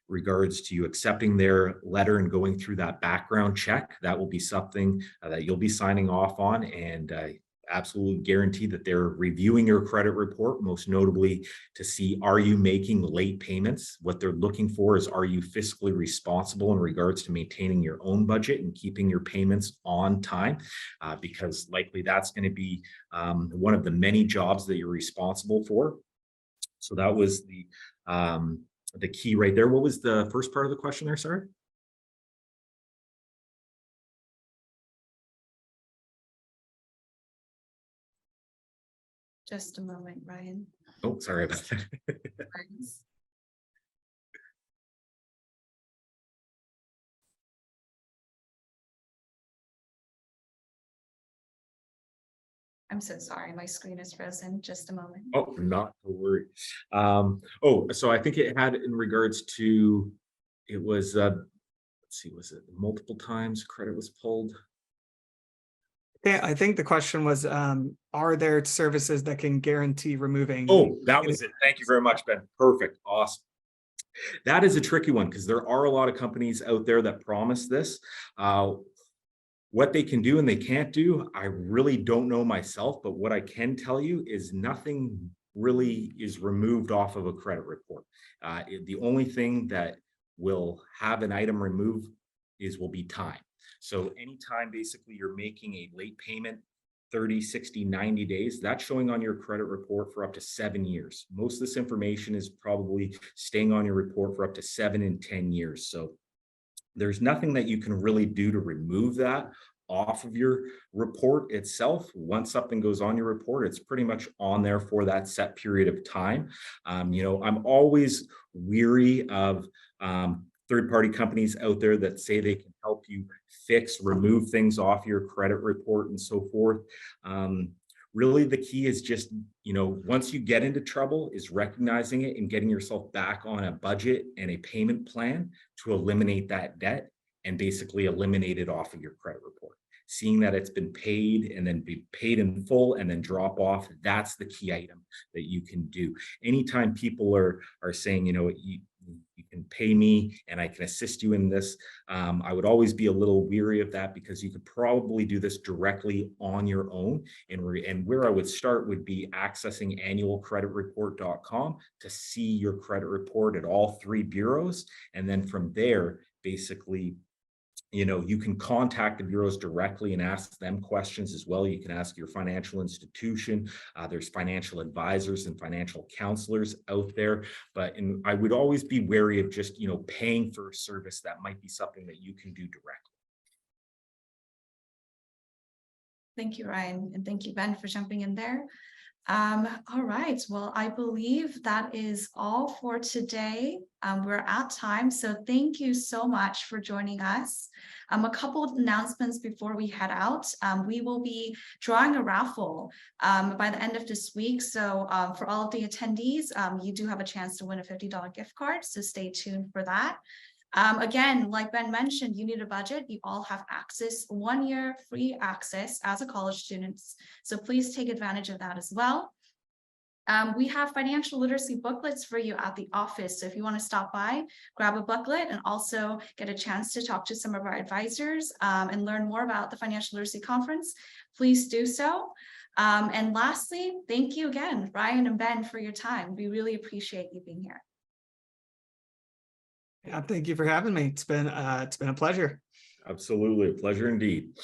regards to you accepting their letter and going through that background check. That will be something that you'll be signing off on, and absolutely guarantee that they're reviewing your credit report, most notably to see, are you making late payments? What they're looking for is, are you fiscally responsible in regards to maintaining your own budget and keeping your payments on time? Because likely that's going to be one of the many jobs that you're responsible for. So that was the key right there. What was the first part of the question there, sorry? Just a moment, Ryan. Oh, sorry about that. Thanks. I'm so sorry, my screen is frozen. Just a moment. Oh, not to worry. So I think it had in regards to, it was, let's see, was it multiple times credit was pulled? Yeah, I think the question was, are there services that can guarantee removing? Oh, that was it. Thank you very much, Ben. Perfect. Awesome. That is a tricky one because there are a lot of companies out there that promise this. What they can do and they can't do, I really don't know myself, but what I can tell you is nothing really is removed off of a credit report. The only thing that will have an item removed will be time. So anytime basically you're making a late payment, 30, 60, 90 days, that's showing on your credit report for up to 7 years. Most of this information is probably staying on your report for up to 7 and 10 years. So there's nothing that you can really do to remove that off of your report itself. Once something goes on your report, it's pretty much on there for that set period of time. I'm always weary of third-party companies out there that say they can help you remove things off your credit report and so forth. Really, the key is just, once you get into trouble, is recognizing it and getting yourself back on a budget and a payment plan to eliminate that debt and basically eliminate it off of your credit report. Seeing that it's been paid and then be paid in full and then drop off, that's the key item that you can do. Anytime people are saying, you can pay me and I can assist you in this, I would always be a little weary of that, because you could probably do this directly on your own. And where I would start would be accessing annualcreditreport.com to see your credit report at all 3 bureaus. And then from there, basically, you can contact the bureaus directly and ask them questions as well. You can ask your financial institution. There's financial advisors and financial counselors out there, I would always be wary of just, paying for a service that might be something that you can do directly. Thank you, Ryan, and thank you, Ben, for jumping in there. All right, well, I believe that is all for today. We're at time, so thank you so much for joining us. A couple of announcements before we head out. We will be drawing a raffle by the end of this week. So for all of the attendees, you do have a chance to win a $50 gift card, so stay tuned for that. Again, like Ben mentioned, you need a budget. You all have access, 1 year free access as a college students. So please take advantage of that as well. We have financial literacy booklets for you at the office. So if you want to stop by, grab a booklet and also get a chance to talk to some of our advisors and learn more about the Financial Literacy Conference, please do so. And lastly, thank you again, Ryan and Ben, for your time. We really appreciate you being here. Yeah, thank you for having me. It's been a pleasure. Absolutely. A pleasure indeed.